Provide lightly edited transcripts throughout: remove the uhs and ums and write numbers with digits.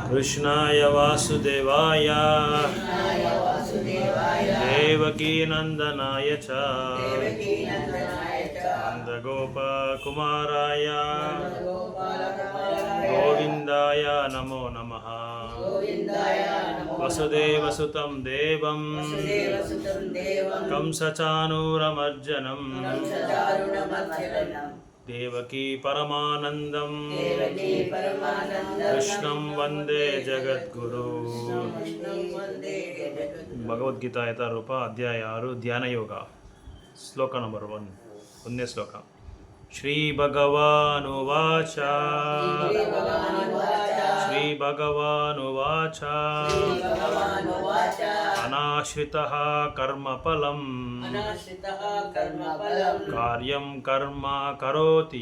कृष्णाय वासुदेवाय देवकीनन्दनाय च नन्दगोपकुमाराय गोविन्दाय नमो नमः। वसुदेवसुतं देवं कंसचाणूरमर्जनं देवकी परमानन्दं कृष्णं वन्दे जगद्गुरु। ಭಗವದ್ಗೀತಾ ಯಥಾರೂಪ ಅಧ್ಯಾಯ 6 ಧ್ಯಾನ ಯೋಗ ಶ್ಲೋಕ ನಂಬರ್ 1 ಒಂದನೇ ಶ್ಲೋಕ. ಶ್ರೀ ಭಗವಾನುವಾಚ ಶ್ರೀ ಭಗವಾನುವಾಚ ಅನಾಶ್ರಿತಃ ಕರ್ಮಫಲಂ ಕಾರ್ಯಂ ಕರ್ಮ ಕರೋತಿ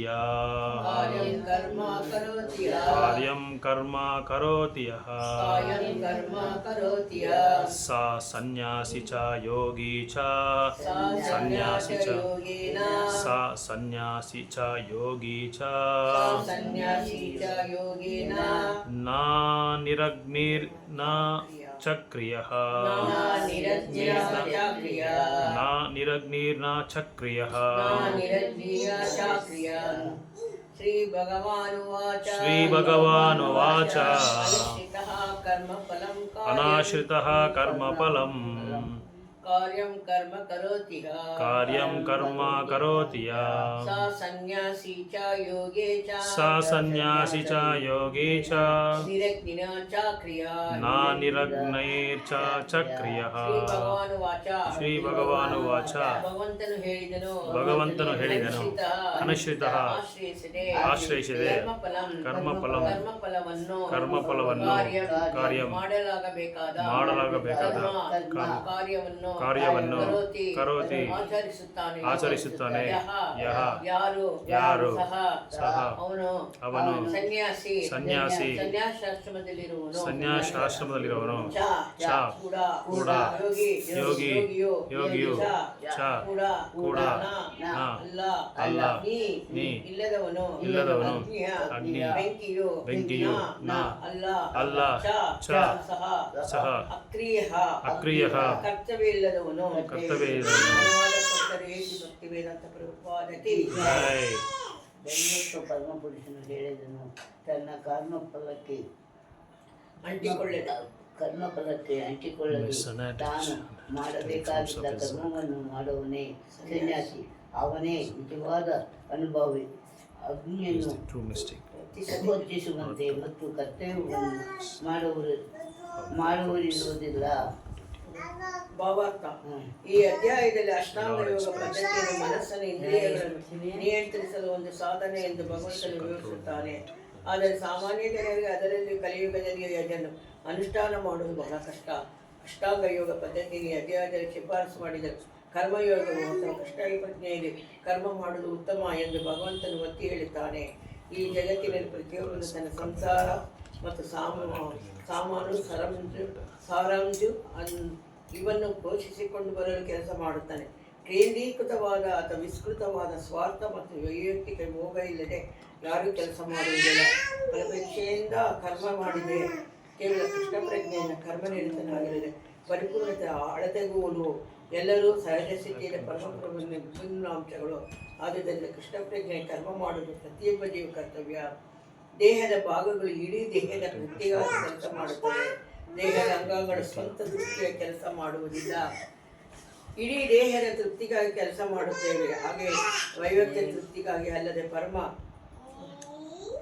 ಕಾರ್ಯಂ ಕರ್ಮ ಕರೋತಿ ಸಾ ಸನ್ಯಾಸಿ ಚ ಯೋಗಿ ಚ ಸನ್ಯಾಸಿ ಚ ಸಾ ಸನ್ಯಾಸಿ ಚ ಯೋಗಿ ಚ ನ ನಿರಗ್ನಿರ್ನ ಚಕ್ರಿಯಃ ನ ನಿರಗ್ನಿರ್ನ ಚಕ್ರಿಯಃ. ಶ್ರೀ ಭಗವಾನುವಾಚ ಅನಾಶ್ರಿತಃ ಕರ್ಮಫಲಂ ಕಾರ್ಯಂ ಕರ್ಮ ಕರೋತಿ ಸಾ ಸನ್ಯಾಸಿ ಚ ಯೋಗೇ ಚ ನ ನಿರಗ್ನೈರ್ಚ ಚಕ್ರಿಯಃ. ಶ್ರೀ ಭಗವಾನುವಾಚ ಭಗವಂತನು ಹೇಳಿದನು, ಅನುಶ್ರಿತಃ ಆಶ್ರಯಿಸದೆ ಕರ್ಮಫಲವನ್ನು ಕಾರ್ಯ ಮಾಡಲಾಗಬೇಕಾದ ಕಾರ್ಯವನ್ನು ಕರೋತಿ ಆಚರಿಸುತ್ತಾನೆ. ಯಾರು ಸಹ ಅವನು ಸನ್ಯಾಸಾಶ್ರಮದಲ್ಲಿರುವನು ಚ ಕೂಡ ಯೋಗಿಯು ಚ ಕೂಡ ಅಲ್ಲ ನೀ ಇಲ್ಲದವನು ಅಗ್ನಿ ಬೆಂಕಿಯು ನ ಅಲ್ಲ ಚ ಸಹ ಅಕ್ರಿಯಃ ಕರ್ತವ್ಯವಿಲ್ಲದವನು. ಪರಮಪುರುಷನು ಹೇಳಿದನು, ತನ್ನ ಕರ್ಮಫಲಕ್ಕೆ ಅಂಟಿಕೊಳ್ಳದೆ ತಾನು ಮಾಡಬೇಕಾದ ಕರ್ಮವನ್ನು ಮಾಡುವವನೇ ಸನ್ಯಾಸಿ. ಅವನೇ ನಿಜವಾದ ಅನುಭವಿ. ಅಗ್ನಿಯನ್ನು ಹೊತ್ತಿಸುವಂತೆ ಮತ್ತು ಕರ್ತವ್ಯವನ್ನು ಮಾಡುವರಿರುವುದಿಲ್ಲ. ಭಾವಾರ್ಥ: ಈ ಅಧ್ಯಾಯದಲ್ಲಿ ಅಷ್ಟಾಂಗ ಯೋಗ ಪದ್ಧತಿಯನ್ನು ಮನಸ್ಸನ್ನು ಇಂದ್ರಿಯಗಳನ್ನು ನಿಯಂತ್ರಿಸಲು ಒಂದು ಸಾಧನೆ ಎಂದು ಭಗವಂತನು ವಿವರಿಸುತ್ತಾನೆ. ಆದರೆ ಸಾಮಾನ್ಯ ಜನರಿಗೆ, ಅದರಲ್ಲಿ ಕಲಿಯುಗದಲ್ಲಿ ಅದನ್ನು ಅನುಷ್ಠಾನ ಮಾಡುವುದು ಬಹಳ ಕಷ್ಟ. ಅಷ್ಟಾಂಗ ಯೋಗ ಪದ್ಧತಿಯನ್ನು ಈ ಅಧ್ಯಾಯದಲ್ಲಿ ಶಿಫಾರಸು ಮಾಡಿದರು. ಕರ್ಮಯೋಗವು ಅಥವಾ ಕಷ್ಟ ಪ್ರಜ್ಞೆಯಲ್ಲಿ ಕರ್ಮ ಮಾಡುವುದು ಉತ್ತಮ ಎಂದು ಭಗವಂತನು ಒತ್ತಿ ಹೇಳುತ್ತಾನೆ. ಈ ಜಗತ್ತಿನಲ್ಲಿ ಪ್ರತಿಯೊಬ್ಬರು ತನ್ನ ಸಂಸಾರ ಮತ್ತು ಸಾಮಾನು ಸಾರಾಂಜು ಇವನ್ನು ಪೋಷಿಸಿಕೊಂಡು ಬರಲು ಕೆಲಸ ಮಾಡುತ್ತಾನೆ. ಕೇಂದ್ರೀಕೃತವಾದ ಅಥವಾ ವಿಸ್ತೃತವಾದ ಸ್ವಾರ್ಥ ಮತ್ತು ವೈಯಕ್ತಿಕ ಮೋಹ ಇಲ್ಲದೆ ಯಾರೂ ಕೆಲಸ ಮಾಡುವುದಿಲ್ಲ. ಫಲಪೇಕ್ಷೆಯಿಂದ ಕರ್ಮ ಮಾಡಿದೆ ಕೇವಲ ಕೃಷ್ಣ ಪ್ರಜ್ಞೆಯನ್ನು ಕರ್ಮನಿರತನಾಗಿರದೆ ಪರಿಪೂರ್ಣತೆ ಅಳತೆಗುವುದು ಎಲ್ಲರೂ ಸಹಜ ಸ್ಥಿತಿಯಲ್ಲಿ ಪರಮಪ್ರಭುವಿನ ವಿಭಿನ್ನ ಅಂಶಗಳು. ಆದ್ದರಿಂದ ಕೃಷ್ಣ ಪ್ರಜ್ಞೆ ಕರ್ಮ ಮಾಡುವುದು ಪ್ರತಿಯೊಬ್ಬ ಜೀವ ಕರ್ತವ್ಯ. ದೇಹದ ಭಾಗಗಳು ಇಡೀ ದೇಹದ ತೃಪ್ತಿಗಾಗಿ ಕೆಲಸ ಮಾಡುತ್ತವೆ. ದೇಹದ ಅಂಗಗಳು ಸ್ವಂತ ತೃಪ್ತಿಯ ಕೆಲಸ ಮಾಡುವುದಿಲ್ಲ. ಇಡೀ ದೇಹದ ತೃಪ್ತಿಗಾಗಿ ಕೆಲಸ ಮಾಡುತ್ತೇವೆ. ಹಾಗೆ ವೈಯಕ್ತಿಕ ತೃಪ್ತಿಗಾಗಿ ಅಲ್ಲದೆ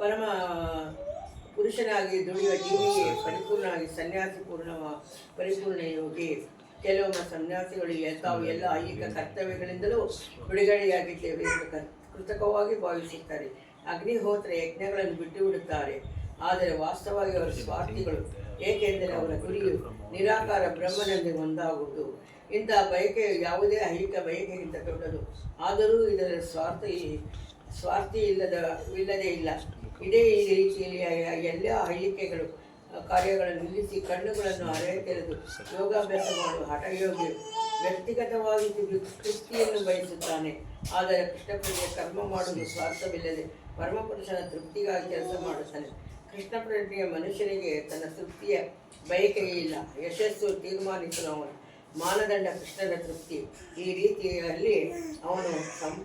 ಪರಮ ಪುರುಷನಾಗಿ ದುಡಿಯುವ ಜೀವಿಗೆ ಪರಿಪೂರ್ಣವಾಗಿ ಸನ್ಯಾಸಿ ಪರಿಪೂರ್ಣ ಯೋಗಿ. ಕೆಲವೊಮ್ಮೆ ಸನ್ಯಾಸಿಗಳು ತಾವು ಎಲ್ಲ ಐಹಿಕ ಕರ್ತವ್ಯಗಳಿಂದಲೂ ಬಿಡುಗಡೆಯಾಗಿದ್ದೇವೆ ಎಂದು ಕೃತಕವಾಗಿ ಭಾವಿಸುತ್ತಾರೆ. ಅಗ್ನಿಹೋತ್ರ ಯಜ್ಞಗಳನ್ನು ಬಿಟ್ಟು ಬಿಡುತ್ತಾರೆ. ಆದರೆ ವಾಸ್ತವವಾಗಿ ಅವರ ಸ್ವಾರ್ಥಿಗಳು, ಏಕೆಂದರೆ ಅವರ ಗುರಿಯು ನಿರಾಕಾರ ಬ್ರಹ್ಮನೊಂದಿಗೆ ಒಂದಾಗುವುದು. ಇಂತಹ ಬಯಕೆಯು ಯಾವುದೇ ಐಹಿಕ ಬಯಕೆಗಿಂತ ದೊಡ್ಡದು. ಆದರೂ ಇದರ ಸ್ವಾರ್ಥಿ ಇಲ್ಲದೇ ಇಲ್ಲ. ಇದೇ ಈ ರೀತಿಯಲ್ಲಿ ಎಲ್ಲ ಐಹಿಕೆಗಳು ಕಾರ್ಯಗಳನ್ನು ನಿಲ್ಲಿಸಿ ಕಣ್ಣುಗಳನ್ನು ತೆರೆದು ಯೋಗಾಭ್ಯಾಸ ಮಾಡುವ ಹಠಯೋಗಿಯು ವ್ಯಕ್ತಿಗತವಾಗಿ ತೃಪ್ತಿಯನ್ನು ಬಯಸುತ್ತಾನೆ. ಆದರೆ ಕೃಷ್ಣಪ್ರಿಯ ಕರ್ಮ ಮಾಡುವುದು ಸ್ವಾರ್ಥವಿಲ್ಲದೆ ಪರಮಪುರುಷನ ತೃಪ್ತಿಗಾಗಿ ಕೆಲಸ ಮಾಡುತ್ತಾನೆ. ಕೃಷ್ಣ ಪ್ರಜ್ಞೆಯ ಮನುಷ್ಯನಿಗೆ ತನ್ನ ತೃಪ್ತಿಯ ಬಯಕೆಯೇ ಇಲ್ಲ. ಯಶಸ್ಸು ತೀರ್ಮಾನಿಸಲು ಅವನ ಮಾನದಂಡ ಕೃಷ್ಣನ ತೃಪ್ತಿ. ಈ ರೀತಿಯಲ್ಲಿ ಅವನು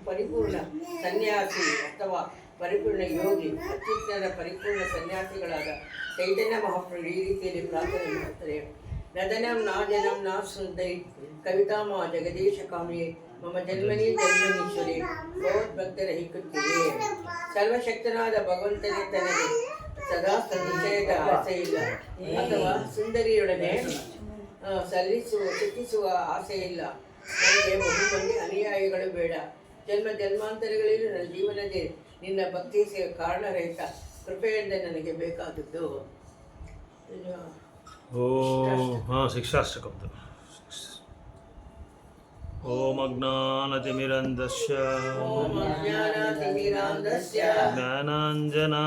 ಪರಿಪೂರ್ಣ ಸನ್ಯಾಸಿ ಅಥವಾ ಪರಿಪೂರ್ಣ ಯೋಗಿ. ಅತ್ಯುತ್ತಮ ಪರಿಪೂರ್ಣ ಸನ್ಯಾಸಿಗಳಾದ ಚೈತನ್ಯ ಮಹಾಪ್ರಭು ಈ ರೀತಿಯಲ್ಲಿ ಪ್ರಾರ್ಥನೆ ಮಾಡುತ್ತಾರೆ. ನದನಂ ನಾ ಜನಂ ನಾ ಶೃದ್ಧೈ ಕವಿತಾಮ ಜಗದೀಶ ಕಾಮಿಯೇ ಮಮ ಜನ್ಮನಿ ಜನ್ಮನೀಶ್ವರಿ ಭಗವದ್ಭಕ್ತರ ಹಿಕ್ಕುತ್ತಿದೆ. ಸರ್ವಶಕ್ತನಾದ ಭಗವಂತನೇ ತನಗೆ ಸದಾ ನಿಶ್ಚಯದ ಆಸೆ ಇಲ್ಲ ಅಥವಾ ಸುಂದರಿಯೊಡನೆ ಸುಖಿಸುವ ಆಸೆ ಇಲ್ಲ. ನನಗೆ ಬಹುಮಂದಿ ಅನುಯಾಯಿಗಳು ಬೇಡ. ಜನ್ಮ ಜನ್ಮಾಂತರಗಳಲ್ಲಿ ನನ್ನ ಜೀವನದೇ ನಿನ್ನ ಭಕ್ತಿ ಕಾರಣರಹಿತ ಕೃಪೆಯಿಂದ ನನಗೆ ಬೇಕಾದದ್ದು. ಶಿಕ್ಷಾಷ್ಟಕಂ. ಓಂ ಅಜ್ಞಾನತಿಮಿರಂಧಸ್ಯ ಜ್ಞಾನಾಂಜನಶಲಾಕಯ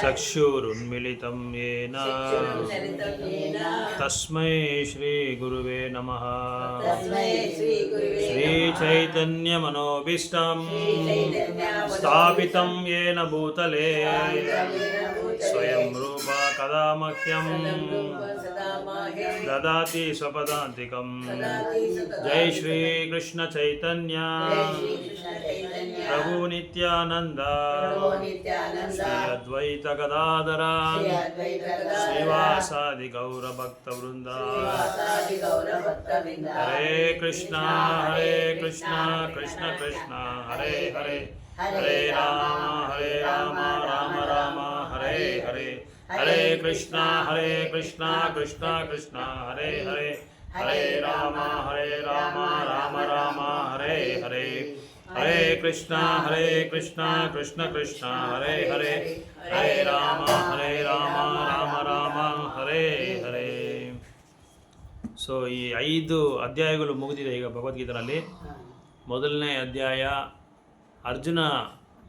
ಚಕ್ಷುರುನ್ಮಿಲಿತಂ ಯೇನ ತಸ್ಮೈ ಶ್ರೀ ಗುರುವೇ ನಮಃ. ಶ್ರೀ ಚೈತನ್ಯ ಮನೋಭೀಷ್ಟಂ ಸ್ಥಾಪಿತಂ ಯೇನ ಭೂತಲೇ ಸ್ವಯಂ ರೂಪ ಕದಾ ಮಹ್ಯಂ ದದಾತಿ ಸ್ವಪದಾಂತಿಕಂ. ಜೈ ಶ್ರೀ ಕೃಷ್ಣ ಚೈತನ್ಯ ಪ್ರಭು ನಿತ್ಯಾನಂದ ಶ್ರೀ ಅದ್ವೈತ ಗದಾಧರ ಶ್ರೀವಾಸಾದಿ ಗೌರ ಭಕ್ತ ವೃಂದ. ಹರೇ ಕೃಷ್ಣ ಕೃಷ್ಣ ಕೃಷ್ಣ ಹರೇ ಹರೇ ಹರೇ ರಾಮ ರಾಮ ರಾಮ ಹರೇ ಹರೇ. ಹರೇ ಕೃಷ್ಣ ಕೃಷ್ಣ ಕೃಷ್ಣ ಹರೇ ಹರೇ ಹರೇ ರಾಮ ರಾಮ ರಾಮ ಹರೇ ಹರೇ. ಹರೇ ಕೃಷ್ಣ ಕೃಷ್ಣ ಕೃಷ್ಣ ಹರೇ ಹರೇ ಹರೇ ರಾಮ ರಾಮ ರಾಮ ಹರೇ ಹರೇ. ಸೊ ಈ 5 ಅಧ್ಯಾಯಗಳು ಮುಗಿದಿದೆ ಈಗ ಭಗವದ್ಗೀತೆಯಲ್ಲಿ. ಮೊದಲನೇ ಅಧ್ಯಾಯ ಅರ್ಜುನ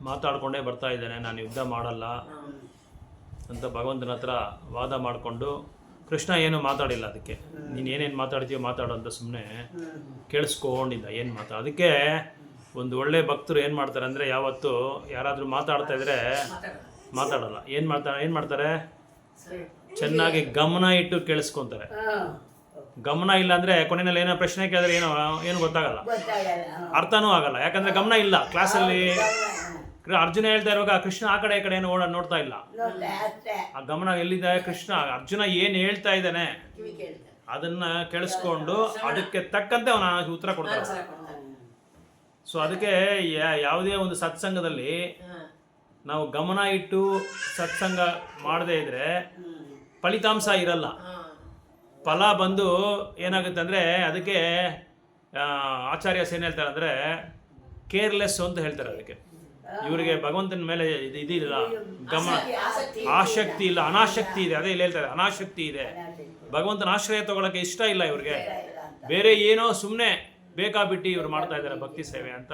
ಮಾತಾಡಿಕೊಂಡೇ ಬರ್ತಾ ಇದ್ದಾನೆ, ನಾನು ಯುದ್ಧ ಮಾಡಲ್ಲ ಅಂತ ಭಗವಂತನ ಹತ್ರ ವಾದ ಮಾಡಿಕೊಂಡು. ಕೃಷ್ಣ ಏನು ಮಾತಾಡಿಲ್ಲ, ಅದಕ್ಕೆ ನೀನು ಏನೇನು ಮಾತಾಡ್ತೀಯೋ ಮಾತಾಡು ಅಂತ ಸುಮ್ಮನೆ ಕೇಳಿಸ್ಕೊಂಡಿದ್ದ ಏನು ಅದಕ್ಕೆ ಒಂದು ಒಳ್ಳೆ ಭಕ್ತರು ಏನು ಮಾಡ್ತಾರೆ ಅಂದರೆ, ಯಾವತ್ತು ಯಾರಾದರೂ ಮಾತಾಡ್ತಾ ಇದ್ರೆ ಮಾತಾಡಲ್ಲ. ಏನು ಮಾಡ್ತಾರೆ ಚೆನ್ನಾಗಿ ಗಮನ ಇಟ್ಟು ಕೇಳಿಸ್ಕೊತಾರೆ. ಗಮನ ಇಲ್ಲ ಅಂದರೆ ಕೊನೆಯಲ್ಲಿ ಏನೋ ಪ್ರಶ್ನೆ ಕೇಳಿದ್ರೆ ಏನು ಗೊತ್ತಾಗಲ್ಲ, ಅರ್ಥನೂ ಆಗಲ್ಲ. ಯಾಕಂದರೆ ಗಮನ ಇಲ್ಲ ಕ್ಲಾಸಲ್ಲಿ. ಅರ್ಜುನ ಹೇಳ್ತಾ ಇರುವಾಗ ಕೃಷ್ಣ ಆ ಕಡೆ ಈ ಕಡೆ ಏನು ನೋಡ್ತಾ ಇಲ್ಲ. ಆ ಗಮನ ಎಲ್ಲಿದೆ? ಕೃಷ್ಣ ಅರ್ಜುನ ಏನು ಹೇಳ್ತಾ ಇದ್ದಾನೆ ಅದನ್ನ ಕೇಳಿಸ್ಕೊಂಡು ಅದಕ್ಕೆ ತಕ್ಕಂತೆ ಅವನ ಉತ್ತರ ಕೊಡ್ತಾನೆ. ಸೊ ಅದಕ್ಕೆ ಯಾವುದೇ ಒಂದು ಸತ್ಸಂಗದಲ್ಲಿ ನಾವು ಗಮನ ಇಟ್ಟು ಸತ್ಸಂಗ ಮಾಡದೇ ಇದ್ರೆ ಫಲಿತಾಂಶ ಇರಲ್ಲ. ಫಲ ಬಂದು ಏನಾಗುತ್ತೆ ಅಂದರೆ, ಅದಕ್ಕೆ ಆಚಾರ್ಯಸ್ ಏನು ಹೇಳ್ತಾರೆ ಅಂದರೆ ಕೇರ್ಲೆಸ್ ಅಂತ ಹೇಳ್ತಾರೆ. ಅದಕ್ಕೆ ಇವರಿಗೆ ಭಗವಂತನ ಮೇಲೆ ಇದಿಲ್ಲ, ಗಮನ, ಆಸಕ್ತಿ ಇಲ್ಲ, ಅನಾಸಕ್ತಿ ಇದೆ. ಅದೇ ಇಲ್ಲಿ ಹೇಳ್ತಾರೆ, ಅನಾಸಕ್ತಿ ಇದೆ. ಭಗವಂತನ ಆಶ್ರಯ ತಗೊಳಕ್ಕೆ ಇಷ್ಟ ಇಲ್ಲ ಇವ್ರಿಗೆ. ಬೇರೆ ಏನೋ ಸುಮ್ಮನೆ ಬೇಕಾಬಿಟ್ಟು ಇವ್ರು ಮಾಡ್ತಾ ಇದ್ದಾರೆ ಭಕ್ತಿ ಸೇವೆ ಅಂತ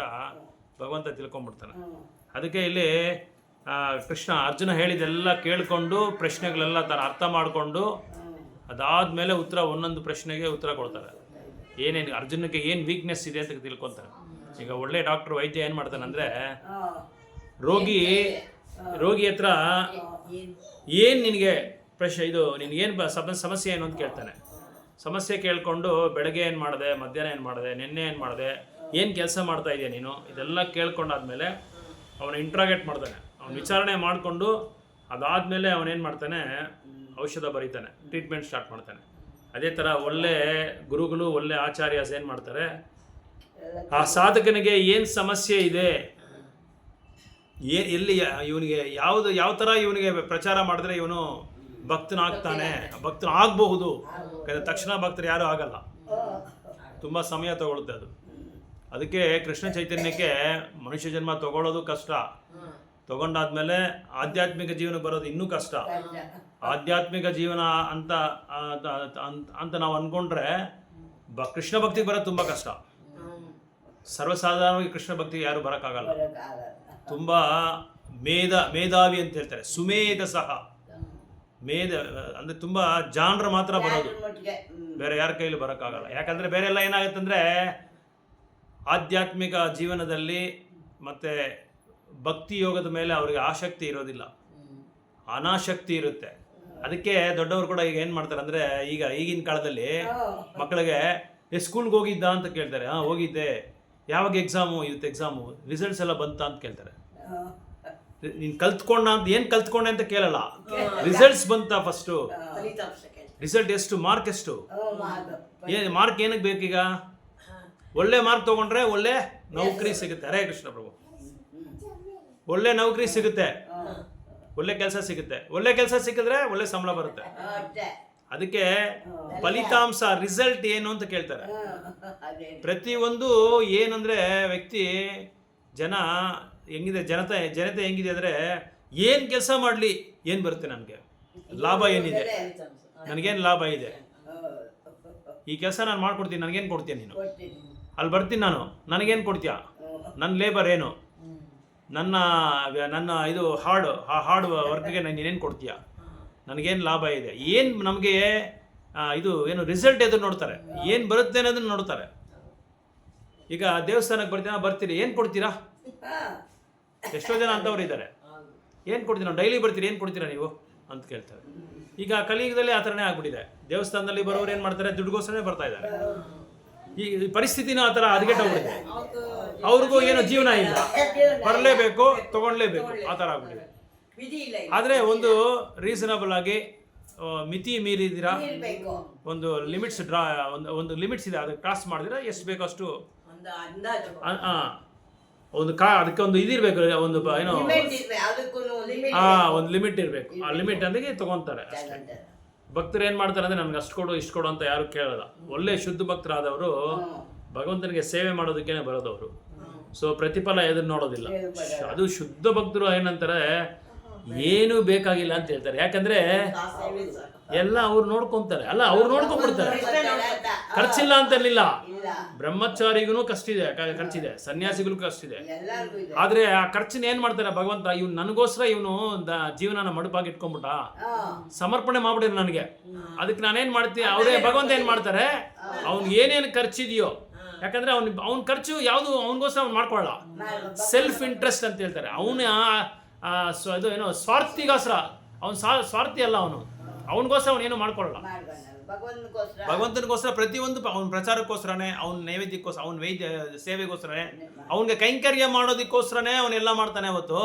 ಭಗವಂತ ತಿಳ್ಕೊಂಡ್ಬಿಡ್ತಾನೆ. ಅದಕ್ಕೆ ಇಲ್ಲಿ ಕೃಷ್ಣ ಅರ್ಜುನ ಹೇಳಿದೆಲ್ಲ ಕೇಳಿಕೊಂಡು ಪ್ರಶ್ನೆಗಳೆಲ್ಲ ತಾನು ಅರ್ಥ ಮಾಡಿಕೊಂಡು ಅದಾದಮೇಲೆ ಉತ್ತರ, ಒಂದೊಂದು ಪ್ರಶ್ನೆಗೆ ಉತ್ತರ ಕೊಡ್ತಾರೆ. ಏನೇನು ಅರ್ಜುನಕ್ಕೆ ಏನು ವೀಕ್ನೆಸ್ ಇದೆ ಅಂತ ತಿಳ್ಕೊತಾರೆ. ಈಗ ಒಳ್ಳೆ ಡಾಕ್ಟ್ರು ವೈದ್ಯ ಏನು ಮಾಡ್ತಾನೆ ಅಂದರೆ, ರೋಗಿ ಹತ್ರ ಏನು ನಿನಗೆ ಇದು ನಿನಗೇನು ಸಮಸ್ಯೆ ಏನು ಅಂತ ಕೇಳ್ತಾನೆ. ಸಮಸ್ಯೆ ಕೇಳಿಕೊಂಡು ಬೆಳಗ್ಗೆ ಏನು ಮಾಡಿದೆ, ಮಧ್ಯಾಹ್ನ ಏನು ಮಾಡಿದೆ, ನಿನ್ನೆ ಏನು ಮಾಡಿದೆ, ಏನು ಕೆಲಸ ಮಾಡ್ತಾ ಇದೆಯಾ ನೀನು, ಇದೆಲ್ಲ ಕೇಳ್ಕೊಂಡಾದ್ಮೇಲೆ ಅವನು ಇಂಟ್ರಾಗೇಟ್ ಮಾಡ್ತಾನೆ. ಅವನು ವಿಚಾರಣೆ ಮಾಡಿಕೊಂಡು ಅದಾದಮೇಲೆ ಅವನೇನು ಮಾಡ್ತಾನೆ, ಔಷಧ ಬರೀತಾನೆ, ಟ್ರೀಟ್ಮೆಂಟ್ ಸ್ಟಾರ್ಟ್ ಮಾಡ್ತಾನೆ. ಅದೇ ಥರ ಒಳ್ಳೆ ಗುರುಗಳು, ಒಳ್ಳೆ ಆಚಾರ್ಯಸ್ ಏನು ಮಾಡ್ತಾರೆ, ಆ ಸಾಧಕನಿಗೆ ಏನು ಸಮಸ್ಯೆ ಇದೆ, ಎಲ್ಲಿ ಇವನಿಗೆ ಯಾವ ಥರ ಇವನಿಗೆ ಪ್ರಚಾರ ಮಾಡಿದ್ರೆ ಇವನು ಭಕ್ತನಾಗ್ತಾನೆ, ಭಕ್ತನಾಗಬಹುದು. ತಕ್ಷಣ ಭಕ್ತರು ಯಾರೂ ಆಗಲ್ಲ, ತುಂಬ ಸಮಯ ತಗೊಳುತ್ತೆ ಅದು. ಅದಕ್ಕೆ ಕೃಷ್ಣ ಚೈತನ್ಯಕ್ಕೆ ಮನುಷ್ಯ ಜನ್ಮ ತಗೊಳ್ಳೋದು ಕಷ್ಟ, ತಗೊಂಡಾದ್ಮೇಲೆ ಆಧ್ಯಾತ್ಮಿಕ ಜೀವನ ಬರೋದು ಇನ್ನೂ ಕಷ್ಟ. ಆಧ್ಯಾತ್ಮಿಕ ಜೀವನ ಅಂತ ನಾವು ಅಂದ್ಕೊಂಡ್ರೆ ಕೃಷ್ಣ ಭಕ್ತಿಗೆ ಬರೋದು ತುಂಬ ಕಷ್ಟ. ಸರ್ವಸಾಧಾರಣವಾಗಿ ಕೃಷ್ಣ ಭಕ್ತಿಗೆ ಯಾರು ಬರೋಕ್ಕಾಗಲ್ಲ. ತುಂಬ ಮೇಧಾವಿ ಅಂತ ಹೇಳ್ತಾರೆ, ಸುಮೇಧ ಸಹ ಅಂದರೆ ತುಂಬ ಜಾಣರು ಮಾತ್ರ ಬರೋದು, ಬೇರೆ ಯಾರ ಕೈಲಿ ಬರೋಕ್ಕಾಗಲ್ಲ. ಯಾಕಂದರೆ ಬೇರೆ ಎಲ್ಲ ಏನಾಗುತ್ತಂದರೆ ಆಧ್ಯಾತ್ಮಿಕ ಜೀವನದಲ್ಲಿ ಮತ್ತು ಭಕ್ತಿ ಯೋಗದ ಮೇಲೆ ಅವ್ರಿಗೆ ಆಸಕ್ತಿ ಇರೋದಿಲ್ಲ, ಅನಾಸಕ್ತಿ ಇರುತ್ತೆ. ಅದಕ್ಕೆ ದೊಡ್ಡವರು ಕೂಡ ಈಗ ಏನು ಮಾಡ್ತಾರೆ ಅಂದರೆ, ಈಗಿನ ಕಾಲದಲ್ಲಿ ಮಕ್ಕಳಿಗೆ ಸ್ಕೂಲ್ಗೆ ಹೋಗಿದ್ದ ಅಂತ ಕೇಳ್ತಾರೆ. ಹೋಗಿದ್ದೆ. ಯಾವಾಗ ಎಕ್ಸಾಮು? ಇವತ್ತು ಎಕ್ಸಾಮು. ರಿಸಲ್ಟ್ಸ್ ಎಲ್ಲ ಬಂತಾ ಅಂತ ಕೇಳ್ತಾರೆ. ನೀನು ಕಲ್ತ್ಕೊಂಡ ಅಂತ, ಏನು ಕಲ್ತ್ಕೊಂಡೆ ಅಂತ ಕೇಳಲ್ಲ, ರಿಸಲ್ಟ್ಸ್ ಬಂತಾ ಫಸ್ಟು. ರಿಸಲ್ಟ್ ಎಷ್ಟು, ಮಾರ್ಕ್ ಎಷ್ಟು, ಮಾರ್ಕ್ ಏನಕ್ಕೆ ಬೇಕೀಗ? ಒಳ್ಳೆ ಮಾರ್ಕ್ ತೊಗೊಂಡ್ರೆ ಒಳ್ಳೆ ನೌಕರಿ ಸಿಗುತ್ತೆ. ಹರೇ ಕೃಷ್ಣ ಪ್ರಭು. ಒಳ್ಳೆ ನೌಕರಿ ಸಿಗುತ್ತೆ, ಒಳ್ಳೆ ಕೆಲಸ ಸಿಗುತ್ತೆ. ಒಳ್ಳೆ ಕೆಲಸ ಸಿಕ್ಕಿದ್ರೆ ಒಳ್ಳೆ ಸಂಬಳ ಬರುತ್ತೆ. ಅದಕ್ಕೆ ಫಲಿತಾಂಶ, ರಿಸಲ್ಟ್ ಏನು ಅಂತ ಕೇಳ್ತಾರೆ. ಪ್ರತಿಯೊಂದು ಏನಂದ್ರೆ ವ್ಯಕ್ತಿ, ಜನ ಹೆಂಗಿದೆ, ಜನತೆ ಹೆಂಗಿದೆ ಅಂದರೆ, ಏನು ಕೆಲಸ ಮಾಡಲಿ ಏನು ಬರುತ್ತೆ, ನನಗೆ ಲಾಭ ಏನಿದೆ, ನನಗೇನು ಲಾಭ ಇದೆ, ಈ ಕೆಲಸ ನಾನು ಮಾಡ್ಕೊಡ್ತೀನಿ, ನನಗೇನು ಕೊಡ್ತೀಯ ನೀನು, ಅಲ್ಲಿ ಬರ್ತೀನಿ ನಾನು, ನನಗೇನು ಕೊಡ್ತೀಯ, ನನ್ನ ಲೇಬರ್ ಏನು, ನನ್ನ ಇದು ಹಾರ್ಡ್ ವರ್ಕ್ಗೆ ನೀನೇನು ಕೊಡ್ತೀಯ, ನನಗೇನು ಲಾಭ ಇದೆ, ಏನು ನಮಗೆ ಇದು ಏನು ರಿಸಲ್ಟ್ ಎದುರು ನೋಡ್ತಾರೆ, ಏನು ಬರುತ್ತೆ ಅನ್ನೋದನ್ನು ನೋಡ್ತಾರೆ. ಈಗ ದೇವಸ್ಥಾನಕ್ಕೆ ಬರ್ತೀರಿ, ಏನು ಕೊಡ್ತೀರಾ? ಎಷ್ಟೋ ಜನ ಅಂತವ್ರು ಇದ್ದಾರೆ. ಏನು ಕೊಡ್ತೀರಾ? ನಾವು ಡೈಲಿ ಬರ್ತೀರಿ, ಏನು ಕೊಡ್ತೀರಾ ನೀವು ಅಂತ ಕೇಳ್ತಾರೆ. ಈಗ ಕಲಿಯುಗದಲ್ಲಿ ಆ ಥರನೇ ಆಗ್ಬಿಟ್ಟಿದೆ. ದೇವಸ್ಥಾನದಲ್ಲಿ ಬರೋರು ಏನು ಮಾಡ್ತಾರೆ, ದುಡ್ಡುಗೋಸ್ಕರನೇ ಬರ್ತಾ ಇದ್ದಾರೆ. ಈ ಪರಿಸ್ಥಿತಿನ ಆ ಥರ ಹದಗೆಟ್ಟೋಗ್ಬಿಟ್ಟಿದೆ. ಅವ್ರಿಗೂ ಏನೋ ಜೀವನ ಇಲ್ಲ, ಬರಲೇಬೇಕು, ತಗೊಳ್ಲೇಬೇಕು, ಆ ಥರ ಆಗ್ಬಿಟ್ಟಿದೆ. ಆದರೆ ಒಂದು ರೀಸನಬಲ್ ಆಗಿ ಮಿತಿ ಮೀರಿದಿರಾ, ಒಂದು ಲಿಮಿಟ್ಸ್ ಒಂದು ಲಿಮಿಟ್ಸ್ ಇದೆ, ಅದಕ್ಕೆ ಕ್ರಾಸ್ ಮಾಡಿದ್ರೆ ಎಷ್ಟು ಬೇಕೋ ಅಷ್ಟು ಅದಕ್ಕೆ ಒಂದು ಇದಿರಬೇಕು, ಒಂದು ಏನೋ ಒಂದು ಲಿಮಿಟ್ ಇರಬೇಕು. ಆ ಲಿಮಿಟ್ ಅಂದಿಗೆ ತಗೊಂತಾರೆ ಅಷ್ಟೇ. ಭಕ್ತರು ಏನು ಮಾಡ್ತಾರೆ ಅಂದರೆ, ನನಗೆ ಅಷ್ಟು ಕೊಡು ಇಷ್ಟು ಕೊಡು ಅಂತ ಯಾರು ಕೇಳಲ್ಲ. ಒಳ್ಳೆ ಶುದ್ಧ ಭಕ್ತರಾದವರು ಭಗವಂತನಿಗೆ ಸೇವೆ ಮಾಡೋದಕ್ಕೇನೆ ಬರೋದವರು. ಸೊ ಪ್ರತಿಫಲ ಎದುರು ನೋಡೋದಿಲ್ಲ. ಅದು ಶುದ್ಧ ಭಕ್ತರು ಏನಂತಾರೆ, ಏನೂ ಬೇಕಾಗಿಲ್ಲ ಅಂತ ಹೇಳ್ತಾರೆ. ಯಾಕಂದ್ರೆ ಎಲ್ಲ ಅವ್ರು ನೋಡ್ಕೊಂತಾರೆ, ಅಲ್ಲ ಅವ್ರು ನೋಡ್ಕೊಂಡ್ಬಿಡ್ತಾರೆ. ಖರ್ಚಿಲ್ಲ ಅಂತಲಿಲ್ಲ. ಬ್ರಹ್ಮಚಾರಿಗೂ ಖರ್ಚಿದೆ, ಸನ್ಯಾಸಿಗಳಿಗೂ ಖರ್ಚಿದೆ. ಆದ್ರೆ ಆ ಖರ್ಚಿನ ಏನ್ ಮಾಡ್ತಾರೆ ಭಗವಂತ, ಇವ್ನು ನನಗೋಸ್ಕರ ಇವನು ಜೀವನನ ಮಡುಪಾಗಿ ಇಟ್ಕೊಂಡ್ಬಿಟ್ಟ, ಸಮರ್ಪಣೆ ಮಾಡ್ಬಿಟ್ಟಿದ್ರು ನನಗೆ, ಅದಕ್ಕೆ ನಾನೇನ್ ಮಾಡ್ತೀನಿ, ಅವರೇ ಭಗವಂತ ಏನ್ ಮಾಡ್ತಾರೆ, ಅವ್ನಿಗೆ ಏನೇನು ಖರ್ಚಿದೆಯೋ, ಯಾಕಂದ್ರೆ ಅವ್ನ ಖರ್ಚು ಯಾವುದು ಅವನಿಗೋಸ್ಕರ ಅವ್ನು ಮಾಡ್ಕೊಳ್ಳಲ್ಲ. ಸೆಲ್ಫ್ ಇಂಟ್ರೆಸ್ಟ್ ಅಂತ ಹೇಳ್ತಾರೆ. ಅವನು ಅದು ಏನೋ ಸ್ವಾರ್ಥಿಗೋಸ್ಕರ, ಅವ್ನು ಸ್ವಾರ್ಥಿ ಅಲ್ಲ, ಅವನಿಗೋಸ್ಕರ ಅವನೇನು ಮಾಡ್ಕೊಳ್ಳಲ್ಲ. ಭಗವಂತನಿಗೋಸ್ಕರ ಪ್ರತಿಯೊಂದು ಅವನ ಪ್ರಚಾರಕ್ಕೋಸ್ಕರನೇ, ಅವನ ನೈವೇದ್ಯಕ್ಕೋಸ್ಕರ, ಅವನ ವೈದ್ಯ ಸೇವೆಗೋಸ್ಕರನೇ, ಅವನಿಗೆ ಕೈಂಕರ್ಯ ಮಾಡೋದಕ್ಕೋಸ್ಕರನೇ ಅವನೆಲ್ಲ ಮಾಡ್ತಾನೆ ಹೊತ್ತು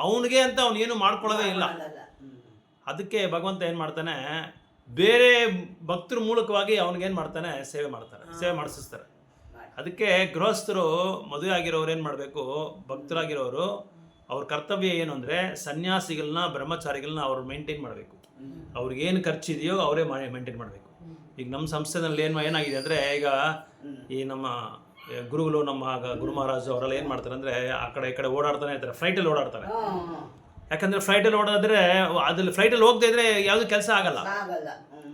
ಅವನಿಗೆ ಅಂತ ಅವನೇನು ಮಾಡ್ಕೊಳ್ಳೋದೇ ಇಲ್ಲ. ಅದಕ್ಕೆ ಭಗವಂತ ಏನು ಮಾಡ್ತಾನೆ, ಬೇರೆ ಭಕ್ತರ ಮೂಲಕವಾಗಿ ಅವನಿಗೇನು ಮಾಡ್ತಾನೆ, ಸೇವೆ ಮಾಡಿಸ್ತಾರೆ. ಅದಕ್ಕೆ ಗೃಹಸ್ಥರು, ಮದುವೆ ಆಗಿರೋರು ಏನು ಮಾಡಬೇಕು, ಭಕ್ತರಾಗಿರೋರು ಅವ್ರ ಕರ್ತವ್ಯ ಏನು ಅಂದರೆ, ಸನ್ಯಾಸಿಗಳನ್ನ ಬ್ರಹ್ಮಚಾರಿಗಳನ್ನ ಅವ್ರು ಮೇಂಟೈನ್ ಮಾಡಬೇಕು. ಅವ್ರಿಗೇನು ಖರ್ಚಿದೆಯೋ ಅವರೇ ಮೇಂಟೈನ್ ಮಾಡಬೇಕು. ಈಗ ನಮ್ಮ ಸಂಸ್ಥೆನಲ್ಲಿ ಏನಾಗಿದೆ ಅಂದರೆ, ಈಗ ಈ ನಮ್ಮ ಗುರುಗಳು, ನಮ್ಮ ಗುರು ಮಹಾರಾಜ್ ಅವರೆಲ್ಲ ಏನು ಮಾಡ್ತಾರೆ ಅಂದರೆ, ಆ ಕಡೆ ಈ ಕಡೆ ಓಡಾಡ್ತಾನೆ ಇರ್ತಾರೆ, ಫ್ಲೈಟಲ್ಲಿ ಓಡಾಡ್ತಾರೆ. ಯಾಕಂದರೆ ಫ್ಲೈಟಲ್ಲಿ ಓಡಾಡಿದ್ರೆ, ಅದ್ರಲ್ಲಿ ಫ್ಲೈಟಲ್ಲಿ ಹೋಗದೆ ಇದ್ರೆ ಯಾವುದು ಕೆಲಸ ಆಗಲ್ಲ.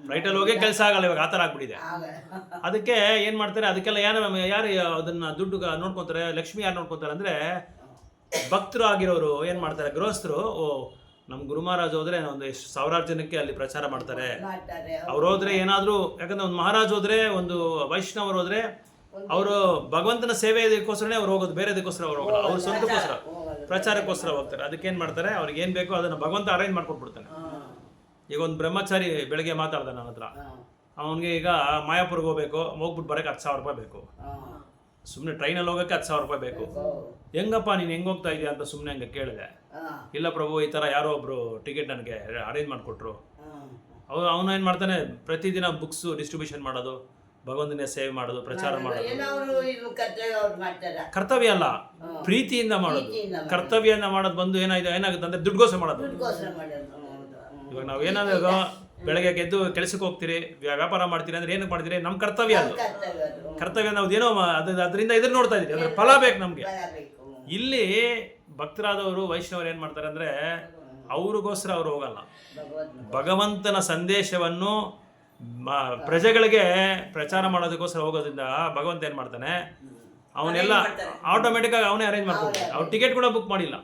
ಫ್ಲೈಟಲ್ಲಿ ಹೋಗೇ ಕೆಲಸ ಆಗಲ್ಲ, ಇವಾಗ ಆ ಥರ ಆಗ್ಬಿಟ್ಟಿದೆ. ಅದಕ್ಕೆ ಏನು ಮಾಡ್ತಾರೆ, ಅದಕ್ಕೆಲ್ಲ ಯಾರು ಅದನ್ನು ದುಡ್ಡು ನೋಡ್ಕೊತಾರೆ, ಲಕ್ಷ್ಮಿ ಯಾರು ನೋಡ್ಕೊತಾರೆ ಅಂದರೆ, ಭಕ್ತರು ಆಗಿರೋರು ಏನು ಮಾಡ್ತಾರೆ, ಗೃಹಸ್ಥರು, ನಮ್ಮ ಗುರು ಮಹಾರಾಜ್ ಹೋದ್ರೆ ಒಂದು ಎಷ್ಟು ಸಾವಿರಾರು ಜನಕ್ಕೆ ಅಲ್ಲಿ ಪ್ರಚಾರ ಮಾಡ್ತಾರೆ. ಅವ್ರು ಹೋದ್ರೆ ಏನಾದರೂ, ಯಾಕಂದ್ರೆ ಒಂದು ಮಹಾರಾಜ್ ಹೋದ್ರೆ, ಒಂದು ವೈಷ್ಣವರು ಹೋದ್ರೆ, ಅವರು ಭಗವಂತನ ಸೇವೆಗೋಸ್ಕರನೇ ಅವ್ರು ಹೋಗೋದು, ಬೇರೆದಕ್ಕೋಸ್ಕರ ಅವ್ರು ಹೋಗಲ್ಲ. ಅವ್ರು ಸ್ವಂತಕ್ಕೋಸ್ಕರ, ಪ್ರಚಾರಕ್ಕೋಸ್ಕರ ಹೋಗ್ತಾರೆ. ಅದಕ್ಕೇನು ಮಾಡ್ತಾರೆ, ಅವ್ರಿಗೆ ಏನು ಬೇಕೋ ಅದನ್ನು ಭಗವಂತ ಅರೇಂಜ್ ಮಾಡ್ಕೊಟ್ಬಿಡ್ತಾನೆ. ಈಗ ಒಂದು ಬ್ರಹ್ಮಚಾರಿ ಬೆಳಗ್ಗೆ ಮಾತಾಡ್ದ ನನ್ನ ಹತ್ರ, ಅವನಿಗೆ ಈಗ ಮಾಯಾಪುರ್ಗೆ ಹೋಗ್ಬಿಟ್ಟು ಬರೋಕ್ಕೆ 10,000 ರೂಪಾಯಿ ಬೇಕು. ಸುಮ್ಮನೆ ಟ್ರೈನಲ್ಲಿ ಹೋಗೋಕ್ಕೆ 10,000 ರೂಪಾಯಿ ಬೇಕು. ಹೆಂಗಪ್ಪ ನೀನು ಹೆಂಗೆ ಹೋಗ್ತಾ ಇದೆಯಾ ಅಂತ ಸುಮ್ಮನೆ ಹಂಗೆ ಕೇಳಿದೆ. ಇಲ್ಲ ಪ್ರಭು, ಈ ಥರ ಯಾರೋ ಒಬ್ಬರು ಟಿಕೆಟ್ ನನಗೆ ಅರೇಂಜ್ ಮಾಡಿಕೊಟ್ರು. ಅವನು ಏನು ಮಾಡ್ತಾನೆ, ಪ್ರತಿದಿನ ಬುಕ್ಸ್ ಡಿಸ್ಟ್ರಿಬ್ಯೂಷನ್ ಮಾಡೋದು, ಭಗವಂತನ ಸೇವೆ ಮಾಡೋದು, ಪ್ರಚಾರ ಮಾಡೋದು ಕರ್ತವ್ಯ ಅಲ್ಲ, ಪ್ರೀತಿಯಿಂದ ಮಾಡೋದು. ಕರ್ತವ್ಯದಿಂದ ಮಾಡೋದು ಬಂದು ಏನಾಗುತ್ತೆ ಅಂದರೆ ದುಡ್ಡುಗೋಸ್ಕರ ಮಾಡೋದು. ಇವಾಗ ನಾವು ಏನಾದರೂ ಬೆಳಗ್ಗೆ ಎದ್ದು ಕೆಲಸಕ್ಕೆ ಹೋಗ್ತೀರಿ, ವ್ಯಾಪಾರ ಮಾಡ್ತೀರಿ ಅಂದ್ರೆ ಏನಕ್ಕೆ ಮಾಡ್ತೀರಿ, ನಮ್ಮ ಕರ್ತವ್ಯ ಅದು. ಕರ್ತವ್ಯ ನಾವು ಏನೋ ಅದರಿಂದ ಎದುರು ನೋಡ್ತಾ ಇದ್ದೀವಿ, ಅದ್ರ ಫಲ ಬೇಕು ನಮಗೆ. ಇಲ್ಲಿ ಭಕ್ತರಾದವರು, ವೈಷ್ಣವರು ಏನು ಮಾಡ್ತಾರೆ ಅಂದರೆ, ಅವ್ರಿಗೋಸ್ಕರ ಅವ್ರು ಹೋಗಲ್ಲ. ಭಗವಂತನ ಸಂದೇಶವನ್ನು ಪ್ರಜೆಗಳಿಗೆ ಪ್ರಚಾರ ಮಾಡೋದಕ್ಕೋಸ್ಕರ ಹೋಗೋದ್ರಿಂದ ಭಗವಂತ ಏನು ಮಾಡ್ತಾನೆ, ಅವನ್ನೆಲ್ಲ ಆಟೋಮೆಟಿಕ್ಕಾಗಿ ಅವನೇ ಅರೇಂಜ್ ಮಾಡ್ಕೊಂಡ್ಬಿಟ್ರೆ. ಅವ್ರು ಟಿಕೆಟ್ ಕೂಡ ಬುಕ್ ಮಾಡಿಲ್ಲ,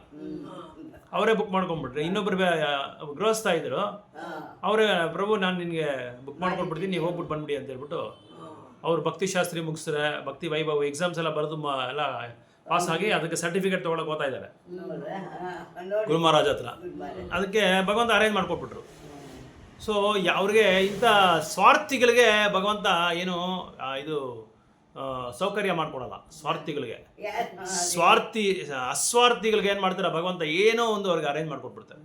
ಅವರೇ ಬುಕ್ ಮಾಡ್ಕೊಂಡ್ಬಿಟ್ರೆ. ಇನ್ನೊಬ್ರು ಗೃಹಸ್ಥ ಇದ್ರು, ಅವರೇ ಪ್ರಭು ನಾನು ನಿನಗೆ ಬುಕ್ ಮಾಡ್ಕೊಂಡ್ಬಿಡ್ತೀನಿ, ನೀವು ಹೋಗ್ಬಿಟ್ಟು ಬಂದ್ಬಿಡಿ ಅಂತ ಹೇಳ್ಬಿಟ್ಟು ಅವ್ರು ಭಕ್ತಿ ಶಾಸ್ತ್ರಿ ಮುಗಿಸ್ತಾರೆ, ಭಕ್ತಿ ವೈಭವ ಎಕ್ಸಾಮ್ಸ್ ಎಲ್ಲ ಬರೆದು ಎಲ್ಲ ಪಾಸ್ ಆಗಿ ಅದಕ್ಕೆ ಸರ್ಟಿಫಿಕೇಟ್ ತೊಗೊಳಕ್ಕೆ ಹೋಗ್ತಾ ಇದ್ದಾರೆ ನೋಡ್ರೆ? ನೋಡಿ ಗುರು ಮಹಾರಾಜ್ ಹತ್ರ. ಮಾರೆ. ಅದಕ್ಕೆ ಭಗವಂತ ಅರೇಂಜ್ ಮಾಡ್ಕೊಟ್ಬಿಟ್ರು. ಸೊ ಅವ್ರಿಗೆ ಇಂಥ ಸ್ವಾರ್ಥಿಗಳಿಗೆ ಭಗವಂತ ಏನು ಇದು ಸೌಕರ್ಯ ಮಾಡ್ಕೊಡಲ್ಲ. ಸ್ವಾರ್ಥಿಗಳಿಗೆ, ಅಸ್ವಾರ್ಥಿಗಳಿಗೆ ಏನು ಮಾಡ್ತಾರೆ ಭಗವಂತ ಏನೋ ಒಂದು ಅವ್ರಿಗೆ ಅರೇಂಜ್ ಮಾಡ್ಕೊಟ್ಬಿಡ್ತಾರೆ.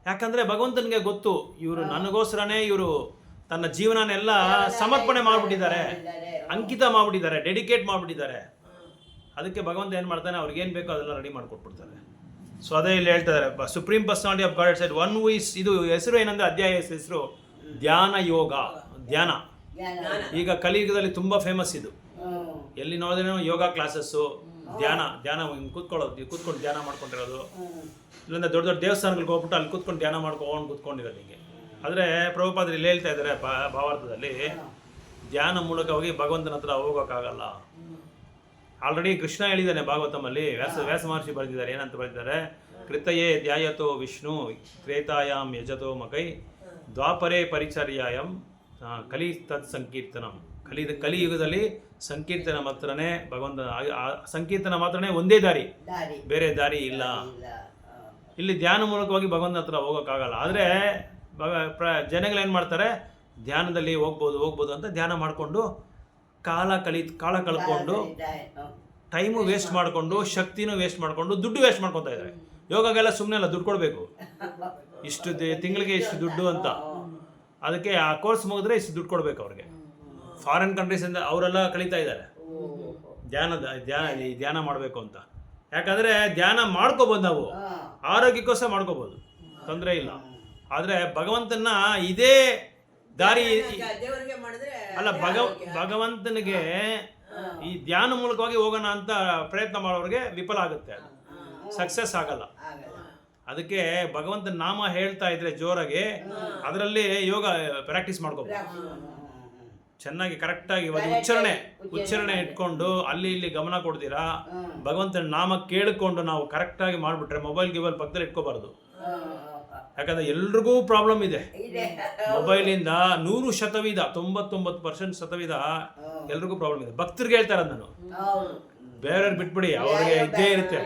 ಯಾಕಂದರೆ ಭಗವಂತನಿಗೆ ಗೊತ್ತು ಇವರು ನನಗೋಸ್ಕರನೇ ಇವರು ತನ್ನ ಜೀವನನೆಲ್ಲ ಸಮರ್ಪಣೆ ಮಾಡಿಬಿಟ್ಟಿದ್ದಾರೆ, ಅಂಕಿತ ಮಾಡಿಬಿಟ್ಟಿದ್ದಾರೆ, ಡೆಡಿಕೇಟ್ ಮಾಡಿಬಿಟ್ಟಿದ್ದಾರೆ. ಅದಕ್ಕೆ ಭಗವಂತ ಏನು ಮಾಡ್ತಾನೆ, ಅವ್ರಿಗೇನು ಬೇಕೋ ಅದೆಲ್ಲ ರೆಡಿ ಮಾಡಿಕೊಟ್ಬಿಡ್ತಾರೆ. ಸೊ ಅದೇ ಇಲ್ಲಿ ಹೇಳ್ತಾ ಇದ್ದಾರೆ, supreme personality of god side one who is, ಇದು ಹೆಸರು ಏನಂದ್ರೆ ಅಧ್ಯಾಯ ಹೆಸರು ಧ್ಯಾನ ಯೋಗ. ಧ್ಯಾನ ಈಗ ಕಲಿಯುಗದಲ್ಲಿ ತುಂಬ ಫೇಮಸ್ ಇದು. ಎಲ್ಲಿ ನೋಡಿದ್ರೂ ಯೋಗ ಕ್ಲಾಸಸ್ಸು, ಧ್ಯಾನ ಕೂತ್ಕೊಂಡು ಧ್ಯಾನ ಮಾಡ್ಕೊಂಡಿರೋದು. ಇಲ್ಲಿಂದ ದೊಡ್ಡ ದೊಡ್ಡ ದೇವಸ್ಥಾನಗಳಿಗೆ ಹೋಗ್ಬಿಟ್ಟು ಅಲ್ಲಿ ಕೂತ್ಕೊಂಡು ಧ್ಯಾನ ಕೂತ್ಕೊಂಡಿರೋದು ಹಿಂಗೆ. ಆದರೆ ಪ್ರಭುಪಾದರು ಇಲ್ಲಿ ಹೇಳ್ತಾ ಇದ್ದಾರೆ ಭಾವಾರ್ಥದಲ್ಲಿ, ಧ್ಯಾನ ಮೂಲಕವಾಗಿ ಭಗವಂತನ ಹತ್ರ ಹೋಗೋಕ್ಕಾಗಲ್ಲ. ಆಲ್ರೆಡಿ ಕೃಷ್ಣ ಹೇಳಿದ್ದಾನೆ ಭಾಗವತಮಲ್ಲಿ, ವ್ಯಾಸ ಮಹರ್ಷಿ ಬರೆದಿದ್ದಾರೆ. ಏನಂತ ಬರೆದಿದ್ದಾರೆ, ಕೃತಯೇ ಧ್ಯಾಯತೋ ವಿಷ್ಣು ತ್ರೇತಾಯಾಮ್ ಯಜತೋ ಮಕೈ ದ್ವಾಪರೇ ಪರಿಚರ್ಯಾಯಂ ಕಲಿ ತತ್ ಸಂಕೀರ್ತನಂ. ಕಲಿಯುಗದಲ್ಲಿ ಸಂಕೀರ್ತನ ಮಾತ್ರನೇ ಭಗವಂತನ, ಸಂಕೀರ್ತನ ಮಾತ್ರನೇ ಒಂದೇ ದಾರಿ, ಬೇರೆ ದಾರಿ ಇಲ್ಲ. ಇಲ್ಲಿ ಧ್ಯಾನ ಮೂಲಕವಾಗಿ ಭಗವಂತನ ಹತ್ರ ಹೋಗೋಕ್ಕಾಗಲ್ಲ. ಆದರೆ ಜನಗಳೇನು ಮಾಡ್ತಾರೆ, ಧ್ಯಾನದಲ್ಲಿ ಹೋಗ್ಬೋದು ಅಂತ ಧ್ಯಾನ ಮಾಡಿಕೊಂಡು ಕಾಲ ಕಳ್ಕೊಂಡು ಟೈಮು ವೇಸ್ಟ್ ಮಾಡಿಕೊಂಡು ಶಕ್ತಿನೂ ವೇಸ್ಟ್ ಮಾಡಿಕೊಂಡು ದುಡ್ಡು ವೇಸ್ಟ್ ಮಾಡ್ಕೊತಾ ಇದ್ದಾರೆ. ಯೋಗಕ್ಕೆಲ್ಲ ಸುಮ್ಮನೆ ಅಲ್ಲ, ದುಡ್ಡು ಕೊಡಬೇಕು, ಇಷ್ಟು ತಿಂಗಳಿಗೆ ಇಷ್ಟು ದುಡ್ಡು ಅಂತ. ಅದಕ್ಕೆ ಆ ಕೋರ್ಸ್ ಮುಗಿದ್ರೆ ಇಷ್ಟು ದುಡ್ಡು ಕೊಡಬೇಕು ಅವ್ರಿಗೆ. ಫಾರಿನ್ ಕಂಟ್ರೀಸಿಂದ ಅವರೆಲ್ಲ ಕಳೀತಾ ಇದ್ದಾರೆ ಧ್ಯಾನ ಮಾಡಬೇಕು ಅಂತ. ಯಾಕಂದರೆ ಧ್ಯಾನ ಮಾಡ್ಕೋಬೋದು, ನಾವು ಆರೋಗ್ಯಕ್ಕೋಸ್ಕರ ಮಾಡ್ಕೋಬೋದು, ತೊಂದರೆ ಇಲ್ಲ. ಆದರೆ ಭಗವಂತನ ಇದೇ ದಾರಿ ಅಲ್ಲ, ಭಗವಂತನಿಗೆ ಈ ಧ್ಯಾನ ಮೂಲಕವಾಗಿ ಹೋಗೋಣ ಅಂತ ಪ್ರಯತ್ನ ಮಾಡೋರಿಗೆ ವಿಫಲ ಆಗುತ್ತೆ, ಸಕ್ಸಸ್ ಆಗಲ್ಲ. ಅದಕ್ಕೆ ಭಗವಂತನ ನಾಮ ಹೇಳ್ತಾ ಇದ್ರೆ ಜೋರಾಗಿ ಅದರಲ್ಲಿ ಯೋಗ ಪ್ರಾಕ್ಟೀಸ್ ಮಾಡ್ಕೋಬೇಕು. ಚೆನ್ನಾಗಿ ಕರೆಕ್ಟಾಗಿ ಉಚ್ಚಾರಣೆ ಇಟ್ಕೊಂಡು ಅಲ್ಲಿ ಇಲ್ಲಿ ಗಮನ ಕೊಡ್ತೀರಾ, ಭಗವಂತನ ನಾಮ ಕೇಳಿಕೊಂಡು ನಾವು ಕರೆಕ್ಟಾಗಿ ಮಾಡಿಬಿಟ್ರೆ ಮೊಬೈಲ್ ಪಕ್ಕದಲ್ಲಿ ಇಟ್ಕೋಬಾರ್ದು. ಯಾಕಂದ್ರೆ ಎಲ್ರಿಗೂ ಪ್ರಾಬ್ಲಮ್ ಇದೆ ಮೊಬೈಲಿಂದ. 99% ಎಲ್ರಿಗೂ ಪ್ರಾಬ್ಲಮ್ ಇದೆ. ಭಕ್ತರಿಗೆ ಹೇಳ್ತಾರೆ ನಾನು, ಬೇರೆಯವ್ರು ಬಿಟ್ಬಿಡಿ, ಅವ್ರಿಗೆ ಇದ್ದೇ ಇರುತ್ತೆ.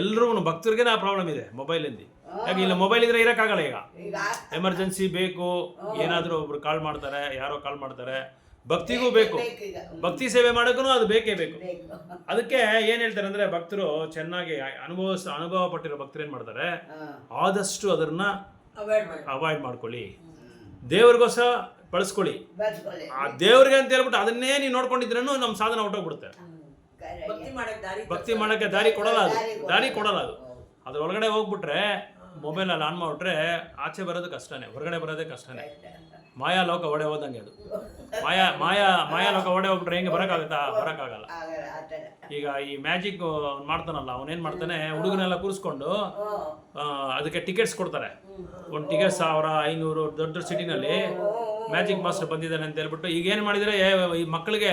ಎಲ್ರಿಗೂ ಭಕ್ತರಿಗೆ ಆ ಪ್ರಾಬ್ಲಮ್ ಇದೆ ಮೊಬೈಲಿಂದ. ಯಾಕೆ ಇಲ್ಲ, ಮೊಬೈಲ್ ಇದ್ರೆ ಇರೋಕ್ಕಾಗಲ್ಲ. ಈಗ ಎಮರ್ಜೆನ್ಸಿ ಬೇಕು, ಏನಾದರೂ ಒಬ್ರು ಕಾಲ್ ಮಾಡ್ತಾರೆ, ಯಾರೋ ಕಾಲ್ ಮಾಡ್ತಾರೆ, ಭಕ್ತಿಗೂ ಬೇಕು, ಭಕ್ತಿ ಸೇವೆ ಮಾಡೋಕ್ಕೂ ಅದು ಬೇಕೇ ಬೇಕು. ಅದಕ್ಕೆ ಏನು ಹೇಳ್ತಾರೆ ಅಂದರೆ, ಭಕ್ತರು ಚೆನ್ನಾಗಿ ಅನುಭವ ಪಟ್ಟಿರೋ ಭಕ್ತರು ಏನು ಮಾಡ್ತಾರೆ, ಆದಷ್ಟು ಅದನ್ನ ಅವಾಯ್ಡ್ ಮಾಡ್ಕೊಳ್ಳಿ, ದೇವ್ರಿಗೋಸ್ಕರ ಬಳಸ್ಕೊಳ್ಳಿ. ಆ ದೇವ್ರಿಗೆ ಅಂತ ಹೇಳ್ಬಿಟ್ಟು ಅದನ್ನೇ ನೀವು ನೋಡ್ಕೊಂಡಿದ್ರೂ ನಮ್ಮ ಸಾಧನ ಹೊರಟೋಗ್ಬಿಡುತ್ತೆ. ಭಕ್ತಿ ಮಾಡೋಕ್ಕೆ ದಾರಿ ಕೊಡಲ್ಲ ಅದು. ಅದ್ರ ಒಳಗಡೆ ಹೋಗ್ಬಿಟ್ರೆ, ಮೊಬೈಲಲ್ಲಿ ಆನ್ ಮಾಡಿಬಿಟ್ರೆ ಆಚೆ ಬರೋದು ಕಷ್ಟನೇ, ಹೊರಗಡೆ ಬರೋದೇ ಕಷ್ಟನೇ. ಮಾಯಾಲೋಕ ಒಡೆ ಹೋದಂಗೆ ಅದು. ಮಾಯಾಲೋಕ ಒಡೆ ಹೋಗ್ಬಿಟ್ರೆ ಹೆಂಗೆ ಬರೋಕ್ಕಾಗಲ್ಲ. ಈಗ ಈ ಮ್ಯಾಜಿಕ್ ಮಾಡ್ತಾನಲ್ಲ, ಅವನೇನು ಮಾಡ್ತಾನೆ, ಹುಡುಗನೆಲ್ಲ ಕೂರಿಸ್ಕೊಂಡು ಅದಕ್ಕೆ ಟಿಕೆಟ್ಸ್ ಕೊಡ್ತಾರೆ. ಒಂದು ಟಿಕೆಟ್ 1500, ದೊಡ್ಡ ಸಿಟಿನಲ್ಲಿ ಮ್ಯಾಜಿಕ್ ಮಾಸ್ಟರ್ ಬಂದಿದ್ದಾನೆ ಅಂತ ಹೇಳ್ಬಿಟ್ಟು. ಈಗ ಏನು ಮಾಡಿದರೆ, ಈ ಮಕ್ಕಳಿಗೆ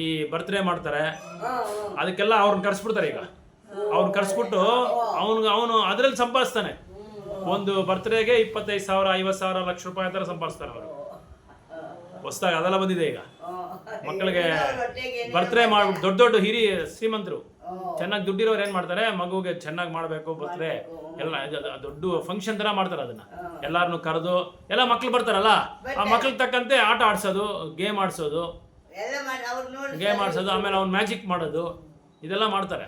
ಈ ಬರ್ತ್ಡೇ ಮಾಡ್ತಾರೆ, ಅದಕ್ಕೆಲ್ಲ ಅವ್ರನ್ನ ಕರೆಸ್ಬಿಡ್ತಾರೆ. ಈಗ ಅವ್ರನ್ನ ಕರೆಸ್ಬಿಟ್ಟು ಅವನು ಅದರಲ್ಲಿ ಸಂಪಾದಿಸ್ತಾನೆ. ಒಂದು ಬರ್ತ್ಡೇಗೆ 25,000, 50,000, ಲಕ್ಷ ರೂಪಾಯಿ ಆ ಥರ ಸಂಪಾದಿಸ್ತಾನೆ ಅವರು. ಹೊಸದಾಗಿ ಅದೆಲ್ಲ ಬಂದಿದೆ ಈಗ. ಮಕ್ಕಳಿಗೆ ಬರ್ತ್ಡೇ ಮಾಡ್ಬಿಟ್ಟು ದೊಡ್ಡ ಹಿರಿಯ ಶ್ರೀಮಂತರು ಚೆನ್ನಾಗಿ ದುಡ್ಡಿರೋರು ಏನು ಮಾಡ್ತಾರೆ, ಮಗುಗೆ ಚೆನ್ನಾಗಿ ಮಾಡಬೇಕು ಬರ್ತ್ಡೇ ಎಲ್ಲ ದೊಡ್ಡ ಫಂಕ್ಷನ್ ಥರ ಮಾಡ್ತಾರೆ. ಅದನ್ನು ಎಲ್ಲರನ್ನೂ ಕರೆದು ಎಲ್ಲ ಮಕ್ಳು ಬರ್ತಾರಲ್ಲ, ಆ ಮಕ್ಳಿಗೆ ತಕ್ಕಂತೆ ಆಟ ಆಡಿಸೋದು, ಗೇಮ್ ಆಡಿಸೋದು, ಆಮೇಲೆ ಅವ್ನು ಮ್ಯಾಜಿಕ್ ಮಾಡೋದು, ಇದೆಲ್ಲ ಮಾಡ್ತಾರೆ.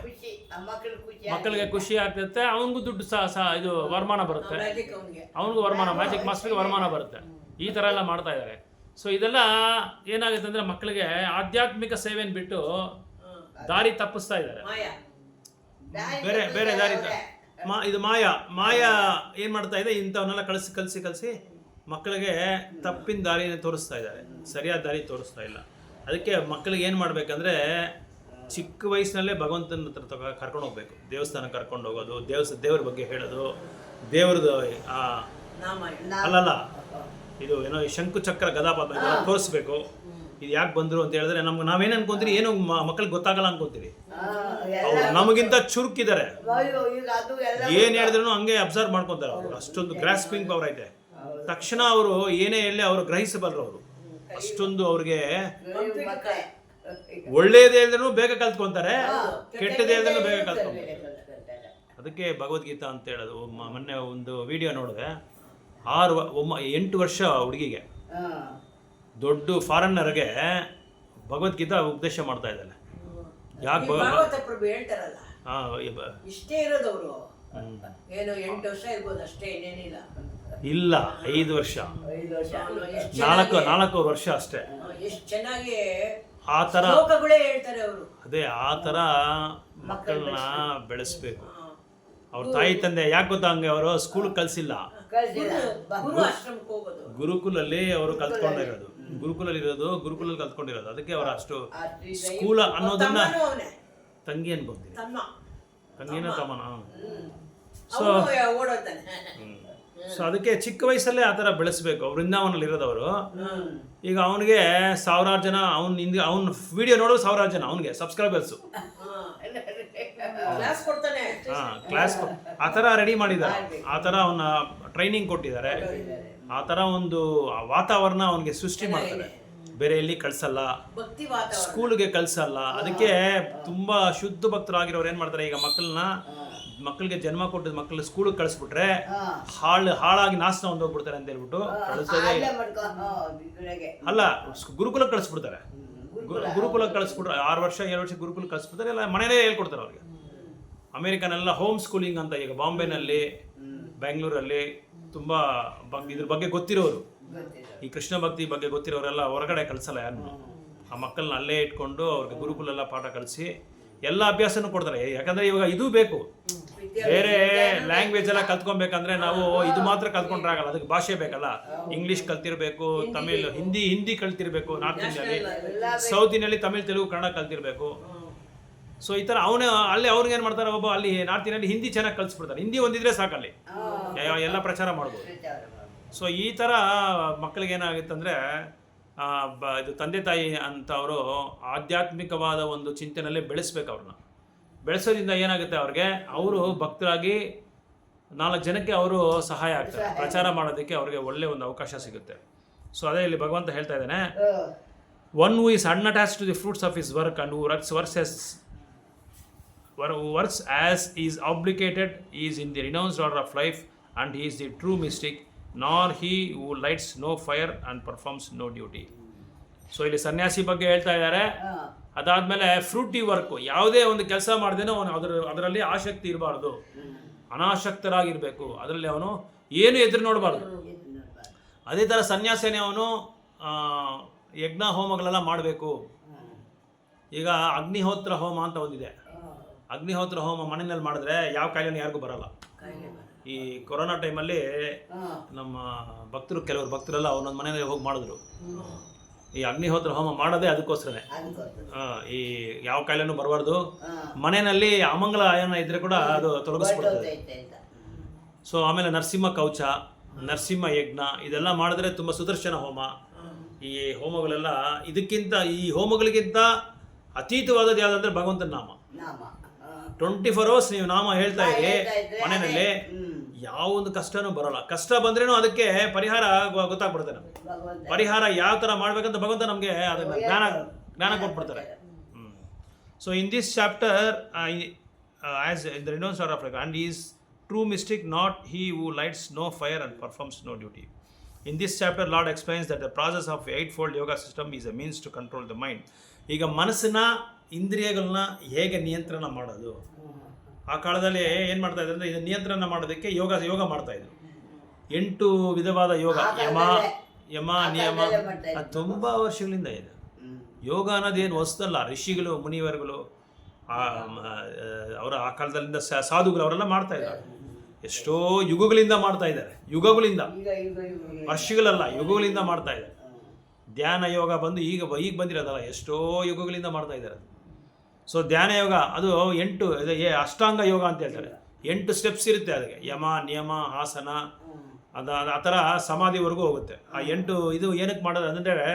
ಮಕ್ಕಳಿಗೆ ಖುಷಿ ಆಗ್ತೈತೆ, ಅವನಿಗೂ ದುಡ್ಡು ಇದು ವರಮಾನ ಬರುತ್ತೆ, ಅವನಿಗೂ ವರಮಾನ, ಮ್ಯಾಜಿಕ್ ಮಾಸ್ಟರ್ಗೆ ವರಮಾನ ಬರುತ್ತೆ. ಈ ಥರ ಎಲ್ಲ ಮಾಡ್ತಾ ಇದ್ದಾರೆ. ಸೊ ಇದೆಲ್ಲ ಏನಾಗುತ್ತೆ ಅಂದರೆ, ಮಕ್ಕಳಿಗೆ ಆಧ್ಯಾತ್ಮಿಕ ಸೇವೆಯನ್ನು ಬಿಟ್ಟು ದಾರಿ ತಪ್ಪಿಸ್ತಾ ಇದ್ದಾರೆ. ಬೇರೆ ದಾರಿ ಇದು ಮಾಯಾ ಏನು ಮಾಡ್ತಾ ಇದೆ, ಇಂಥವನ್ನೆಲ್ಲ ಕಲಿಸಿ ಮಕ್ಕಳಿಗೆ ತಪ್ಪಿನ ದಾರಿನೇ ತೋರಿಸ್ತಾ ಇದ್ದಾರೆ, ಸರಿಯಾದ ದಾರಿ ತೋರಿಸ್ತಾ ಇಲ್ಲ. ಅದಕ್ಕೆ ಮಕ್ಕಳಿಗೆ ಏನು ಮಾಡಬೇಕಂದ್ರೆ, ಚಿಕ್ಕ ವಯಸ್ಸಿನಲ್ಲೇ ಭಗವಂತನ ಹತ್ರ ಕರ್ಕೊಂಡು ಹೋಗ್ಬೇಕು. ದೇವಸ್ಥಾನ ಕರ್ಕೊಂಡು ಹೋಗೋದು, ದೇವ್ರ ಬಗ್ಗೆ ಹೇಳೋದು, ದೇವ್ರದ್ದು ಅಲ್ಲಲ್ಲ ಇದು ಏನೋ ಶಂಕು ಚಕ್ರ ಗದಾಪಾದ ಇದೆಲ್ಲ ತೋರಿಸ್ಬೇಕು. ಇದು ಯಾಕೆ ಬಂದರು ಅಂತ ಹೇಳಿದ್ರೆ, ನಾವೇನು ಅನ್ಕೊಂತೀರಿ, ಏನು ಮಕ್ಕಳಿಗೆ ಗೊತ್ತಾಗಲ್ಲ ಅನ್ಕೊಂತೀರಿ. ಅವ್ರು ನಮಗಿಂತ ಚುರುಕಿದ್ದಾರೆ, ಏನು ಹೇಳಿದ್ರು ಹಂಗೆ ಅಬ್ಸರ್ವ್ ಮಾಡ್ಕೊತಾರೆ ಅವರು. ಅಷ್ಟೊಂದು ಗ್ರಾಸ್ಪಿಂಗ್ ಪವರ್ ಐತೆ. ತಕ್ಷಣ ಅವರು ಏನೇ ಹೇಳಿ ಅವರು ಗ್ರಹಿಸಬಲ್ಲರು. ಅವರು ಅಷ್ಟೊಂದು ಅವ್ರಿಗೆ ಒಳ್ಳೇದೇ ಇದ್ರೂ ಬೇಗ ಕಲ್ತ್ಕೊಂತಾರೆ, ಕೆಟ್ಟದೇ ಇದ್ರೂ ಬೇಗ ಕಲ್ತ್ಕೊಂತಾರೆ. ಅದಕ್ಕೆ ಭಗವದ್ಗೀತಾ ಅಂತ ಹೇಳೋದು. ಮೊನ್ನೆ ಒಂದು ವಿಡಿಯೋ ನೋಡಿದೆ, 8 ವರ್ಷ ಹುಡುಗಿಗೆ, ದೊಡ್ಡ ಫಾರಿನ್ನರ್ಗೆ ಭಗವದ್ಗೀತಾ ಉಪದೇಶ ಮಾಡ್ತಾ ಇದ್ದಾನೆ. ಯಾಕೆ ಭಾಗವತ ಪ್ರಭು ಹೇಳ್ತಾರಲ್ಲ, ಇಷ್ಟೇ ಇರೋದವರು ಏನು 8 ವರ್ಷ ಇರ್ಬೋದು ಅಷ್ಟೇ, ಏನೇನಿಲ್ಲ. ಇಲ್ಲ, 5 ವರ್ಷ, 4 ವರ್ಷ ಅಷ್ಟೇ. ಎಷ್ಟು ಚೆನ್ನಾಗಿ ಆ ಥರ ಶ್ಲೋಕಗಳೇ ಹೇಳ್ತಾರೆ ಅವರು. ಅದೇ ಆ ಥರ ಮಕ್ಕಳನ್ನ ಬೆಳೆಸ್ಬೇಕು. ಅವ್ರ ತಾಯಿ ತಂದೆ ಯಾಕೆ ಗೊತ್ತಾ, ಹಂಗೆ ಅವರು ಸ್ಕೂಲ್ ಕಳ್ಸಿಲ್ಲ, ಗುರುಕುಲಲ್ಲಿ ಅವರು ಕಲ್ತ್ಕೊಂಡಿರೋದು, ಗುರುಕುಲಲ್ಲಿ ಕಲ್ತ್ಕೊಂಡಿರೋದು. ಅದಕ್ಕೆ ಅವರು ಅಷ್ಟು ಸ್ಕೂಲ್ ಅನ್ನೋದನ್ನ ತಂಗಿ ಅನ್ಕೊಂತೀನಿ, ತಂಗಿನ ತಮ್ಮನ. ಸೊ ಅದಕ್ಕೆ ಚಿಕ್ಕ ವಯಸ್ಸಲ್ಲೇ ಆ ಥರ ಬೆಳೆಸ್ಬೇಕು. ಅವ್ರು ವೃಂದಾವನಲ್ಲಿ ಇರೋದವರು. ಈಗ ಅವನಿಗೆ 1000 ಜನ, ಅವ್ನ ವಿಡಿಯೋ ನೋಡೋ 1000 ಜನ ಅವನಿಗೆ ಸಬ್ಸ್ಕ್ರೈಬರ್ಸು. ಕ್ಲಾಸ್ ಆ ಥರ ರೆಡಿ ಮಾಡಿದ್ದಾರೆ, ಆ ಥರ ಅವನ್ನ ಟ್ರೈನಿಂಗ್ ಕೊಟ್ಟಿದ್ದಾರೆ, ಆ ಥರ ಒಂದು ವಾತಾವರಣ ಅವನಿಗೆ ಸೃಷ್ಟಿ ಮಾಡ್ತಾರೆ. ಬೇರೆ ಎಲ್ಲಿ ಕಳ್ಸಲ್ಲ, ಸ್ಕೂಲ್ಗೆ ಕಳ್ಸಲ್ಲ. ಅದಕ್ಕೆ ತುಂಬಾ ಶುದ್ಧ ಭಕ್ತರಾಗಿರೋರು ಏನ್ ಮಾಡ್ತಾರೆ, ಈಗ ಮಕ್ಕಳಿಗೆ ಜನ್ಮ ಕೊಟ್ಟಿದ ಮಕ್ಕಳು ಸ್ಕೂಲ್ಗೆ ಕಳಿಸ್ಬಿಟ್ರೆ ಹಾಳಾಗಿ ನಾಶನ ಹೊಂದೋಗ್ಬಿಡ್ತಾರೆ ಅಂತ ಹೇಳ್ಬಿಟ್ಟು ಕಳಿಸೋದೇ ಅಲ್ಲ, ಗುರುಕುಲಕ್ಕೆ ಕಳಿಸ್ಬಿಡ್ತಾರೆ. ಗುರುಕುಲಕ್ಕೆ ಕಳಿಸ್ಬಿಟ್ರೆ 6 ವರ್ಷ 7 ವರ್ಷ ಗುರುಕುಲಕ್ಕೆ ಕಳಿಸ್ಬಿಡ್ತಾರೆ, ಎಲ್ಲ ಮನೇಲೇ ಹೇಳ್ಕೊಡ್ತಾರೆ ಅವ್ರಿಗೆ. ಅಮೇರಿಕನೆಲ್ಲ ಹೋಮ್ ಸ್ಕೂಲಿಂಗ್ ಅಂತ, ಈಗ ಬಾಂಬೆನಲ್ಲಿ, ಬೆಂಗಳೂರಲ್ಲಿ ತುಂಬಾ ಇದ್ರ ಬಗ್ಗೆ ಗೊತ್ತಿರೋರು, ಈ ಕೃಷ್ಣ ಭಕ್ತಿ ಬಗ್ಗೆ ಗೊತ್ತಿರೋರೆಲ್ಲ ಹೊರಗಡೆ ಕಳ್ಸಲ್ಲ ಯಾರನ್ನು. ಆ ಮಕ್ಕಳನ್ನ ಅಲ್ಲೇ ಇಟ್ಕೊಂಡು ಅವ್ರಿಗೆ ಗುರುಕುಲೆಲ್ಲ ಪಾಠ ಕಲಿಸಿ ಎಲ್ಲ ಅಭ್ಯಾಸನೂ ಕೊಡ್ತಾರೆ. ಯಾಕಂದ್ರೆ ಇವಾಗ ಇದು ಬೇಕು, ಬೇರೆ ಲ್ಯಾಂಗ್ವೇಜ್ ಎಲ್ಲ ಕಲ್ತ್ಕೊಬೇಕಂದ್ರೆ ನಾವು ಇದು ಮಾತ್ರ ಕಲ್ತ್ಕೊಂಡ್ರೆ ಆಗಲ್ಲ, ಅದಕ್ಕೆ ಭಾಷೆ ಬೇಕಲ್ಲ. ಇಂಗ್ಲಿಷ್ ಕಲ್ತಿರ್ಬೇಕು, ತಮಿಳ್, ಹಿಂದಿ ಕಲ್ತಿರ್ಬೇಕು, ನಾರ್ತ್ ಇಂಡಿಯಲ್ಲಿ, ಸೌತ್ ಇಂಡಿಯಲ್ಲಿ ತಮಿಳ್, ತೆಲುಗು, ಕನ್ನಡ ಕಲ್ತಿರ್ಬೇಕು. ಸೊ ಈ ಥರ ಅಲ್ಲಿ ಅವ್ರಿಗೆ ಏನು ಮಾಡ್ತಾರೆ, ಒಬ್ಬ ಅಲ್ಲಿ ನಾರ್ತ್ ಇಂಡಿಯಲ್ಲಿ ಹಿಂದಿ ಚೆನ್ನಾಗಿ ಕಲಿಸ್ಬಿಡ್ತಾರೆ. ಹಿಂದಿ ಒಂದಿದ್ರೆ ಸಾಕಲ್ಲಿ ಎಲ್ಲ ಪ್ರಚಾರ ಮಾಡ್ಬೋದು. ಸೊ ಈ ಥರ ಮಕ್ಕಳಿಗೆ ಏನಾಗುತ್ತಂದರೆ, ಇದು ತಂದೆ ತಾಯಿ ಅಂತ ಅವರು ಆಧ್ಯಾತ್ಮಿಕವಾದ ಒಂದು ಚಿಂತನೆಯಲ್ಲೇ ಬೆಳೆಸ್ಬೇಕು. ಅವ್ರನ್ನ ಬೆಳೆಸೋದ್ರಿಂದ ಏನಾಗುತ್ತೆ, ಅವ್ರಿಗೆ ಅವರು ಭಕ್ತರಾಗಿ 4 ಜನಕ್ಕೆ ಅವರು ಸಹಾಯ ಆಗ್ತಾರೆ, ಪ್ರಚಾರ ಮಾಡೋದಕ್ಕೆ ಅವ್ರಿಗೆ ಒಳ್ಳೆ ಒಂದು ಅವಕಾಶ ಸಿಗುತ್ತೆ. ಸೊ ಅದೇ ಇಲ್ಲಿ ಭಗವಂತ ಹೇಳ್ತಾ ಇದ್ದಾನೆ, one who is unattached to the fruits of his work and who works as is obligated is in the renounced order of life, and he is the true mystic, nor he who lights no fire and performs no duty. So ಇಲ್ಲಿ ಸನ್ಯಾಸಿ ಬಗ್ಗೆ ಹೇಳ್ತಾ ಇದ್ದಾರೆ. ಅದಾದ್ಮೇಲೆ Frooti work, ಯಾವುದೇ ಒಂದು ಕೆಲಸ ಮಾಡ್ದೇನೋ ಅವನು ಅದರಲ್ಲಿ ಆಸಕ್ತಿ ಇರಬಾರ್ದು, ಅನಾಸಕ್ತರಾಗಿರ್ಬೇಕು. ಅದರಲ್ಲಿ ಅವನು ಏನು ಎದುರು ನೋಡಬಾರ್ದು. ಅದೇ ಥರ ಸನ್ಯಾಸಿನೇ ಅವನು ಯಜ್ಞ ಹೋಮಗಳೆಲ್ಲ ಮಾಡಬೇಕು. ಈಗ ಅಗ್ನಿಹೋತ್ರ ಹೋಮ ಅಂತ ಒಂದಿದೆ. ಅಗ್ನಿಹೋತ್ರ ಹೋಮ ಮನೆಯಲ್ಲಿ ಮಾಡಿದ್ರೆ ಯಾವ ಕಾಯಿಲೆನೂ ಯಾರಿಗೂ ಬರಲ್ಲ. ಈ ಕೊರೋನಾ ಟೈಮಲ್ಲಿ ನಮ್ಮ ಕೆಲವರು ಭಕ್ತರೆಲ್ಲ ಒಂದೊಂದು ಮನೆಯಲ್ಲಿ ಹೋಗಿ ಮಾಡಿದ್ರು. ಈ ಅಗ್ನಿಹೋತ್ರ ಹೋಮ ಮಾಡೋದೇ ಅದಕ್ಕೋಸ್ಕರನೇ, ಈ ಯಾವ ಕಾಯಿಲೆನೂ ಬರಬಾರ್ದು. ಮನೆಯಲ್ಲಿ ಅಮಂಗಲ ಏನೋ ಇದ್ರೆ ಕೂಡ ಅದು ತೊಲಗಿಸ್ಬಿಡ್ತದೆ. ಸೊ ಆಮೇಲೆ ನರಸಿಂಹ ಕವಚ, ನರಸಿಂಹ ಯಜ್ಞ ಇದೆಲ್ಲ ಮಾಡಿದ್ರೆ ತುಂಬ ಸುದರ್ಶನ ಹೋಮ. ಈ ಹೋಮಗಳೆಲ್ಲ ಈ ಹೋಮಗಳಿಗಿಂತ ಅತೀತವಾದದ್ದು ಯಾವುದಂದ್ರೆ ಭಗವಂತನ ನಾಮ. 24 hours ನೀವು ನಾಮ ಹೇಳ್ತಾ ಇರಿ ಮನೆಯಲ್ಲಿ, ಯಾವ ಒಂದು ಕಷ್ಟನೂ ಬರೋಲ್ಲ. ಕಷ್ಟ ಬಂದ್ರೇನು ಅದಕ್ಕೆ ಪರಿಹಾರ ಗೊತ್ತಾಗ್ಬಿಡುತ್ತೆ ನಮಗೆ. ಪರಿಹಾರ ಯಾವ ಥರ ಮಾಡ್ಬೇಕಂತ ಭಗವಂತ ನಮಗೆ ಅದನ್ನ ಜ್ಞಾನ ಕೊಟ್ಬಿಡ್ತಾರೆ. So in this chapter as in the renounced order of life and is true mystic, not he who lights no fire and performs no duty. In this chapter, Lord explains that the process of eightfold yoga system is a means to control the mind. ಈಗ ಮನಸ್ಸಿನ ಇಂದ್ರಿಯಗಳನ್ನ ಹೇಗೆ ನಿಯಂತ್ರಣ ಮಾಡೋದು, ಆ ಕಾಲದಲ್ಲಿ ಏನು ಮಾಡ್ತಾ ಇದ್ದಾರೆ ಅಂದರೆ, ಇದು ನಿಯಂತ್ರಣ ಮಾಡೋದಕ್ಕೆ ಯೋಗ ಮಾಡ್ತಾ ಇದ್ರು. 8 ವಿಧವಾದ ಯೋಗ, ಯಮ ನಿಯಮ, ಅದು ತುಂಬ ವರ್ಷಗಳಿಂದ ಇದೆ. ಯೋಗ ಅನ್ನೋದೇನು ಹೊಸದಲ್ಲ. ಋಷಿಗಳು, ಮುನಿವರ್ಗಳು, ಅವರ ಆ ಕಾಲದಲ್ಲಿಂದ ಸಾಧುಗಳು ಅವರೆಲ್ಲ ಮಾಡ್ತಾ ಇದ್ದಾರೆ. ಎಷ್ಟೋ ಯುಗಗಳಿಂದ ಮಾಡ್ತಾ ಇದ್ದಾರೆ. ವರ್ಷಗಳಲ್ಲ, ಯುಗಗಳಿಂದ ಮಾಡ್ತಾ ಇದ್ದಾರೆ. ಧ್ಯಾನ ಯೋಗ ಬಂದು ಈಗ ಬಂದಿರೋದಲ್ಲ, ಎಷ್ಟೋ ಯುಗಗಳಿಂದ ಮಾಡ್ತಾ ಇದ್ದಾರೆ. ಸೊ ಧ್ಯಾನ ಯೋಗ ಅದು 8 ಅಷ್ಟಾಂಗ ಯೋಗ ಅಂತ ಹೇಳ್ತಾರೆ. 8 ಸ್ಟೆಪ್ಸ್ ಇರುತ್ತೆ ಅದಕ್ಕೆ. ಯಮ ನಿಯಮ ಆಸನ ಆ ಥರ ಸಮಾಧಿವರೆಗೂ ಹೋಗುತ್ತೆ. ಆ 8 ಇದು ಏನಕ್ಕೆ ಮಾಡೋದು ಅಂದರೆ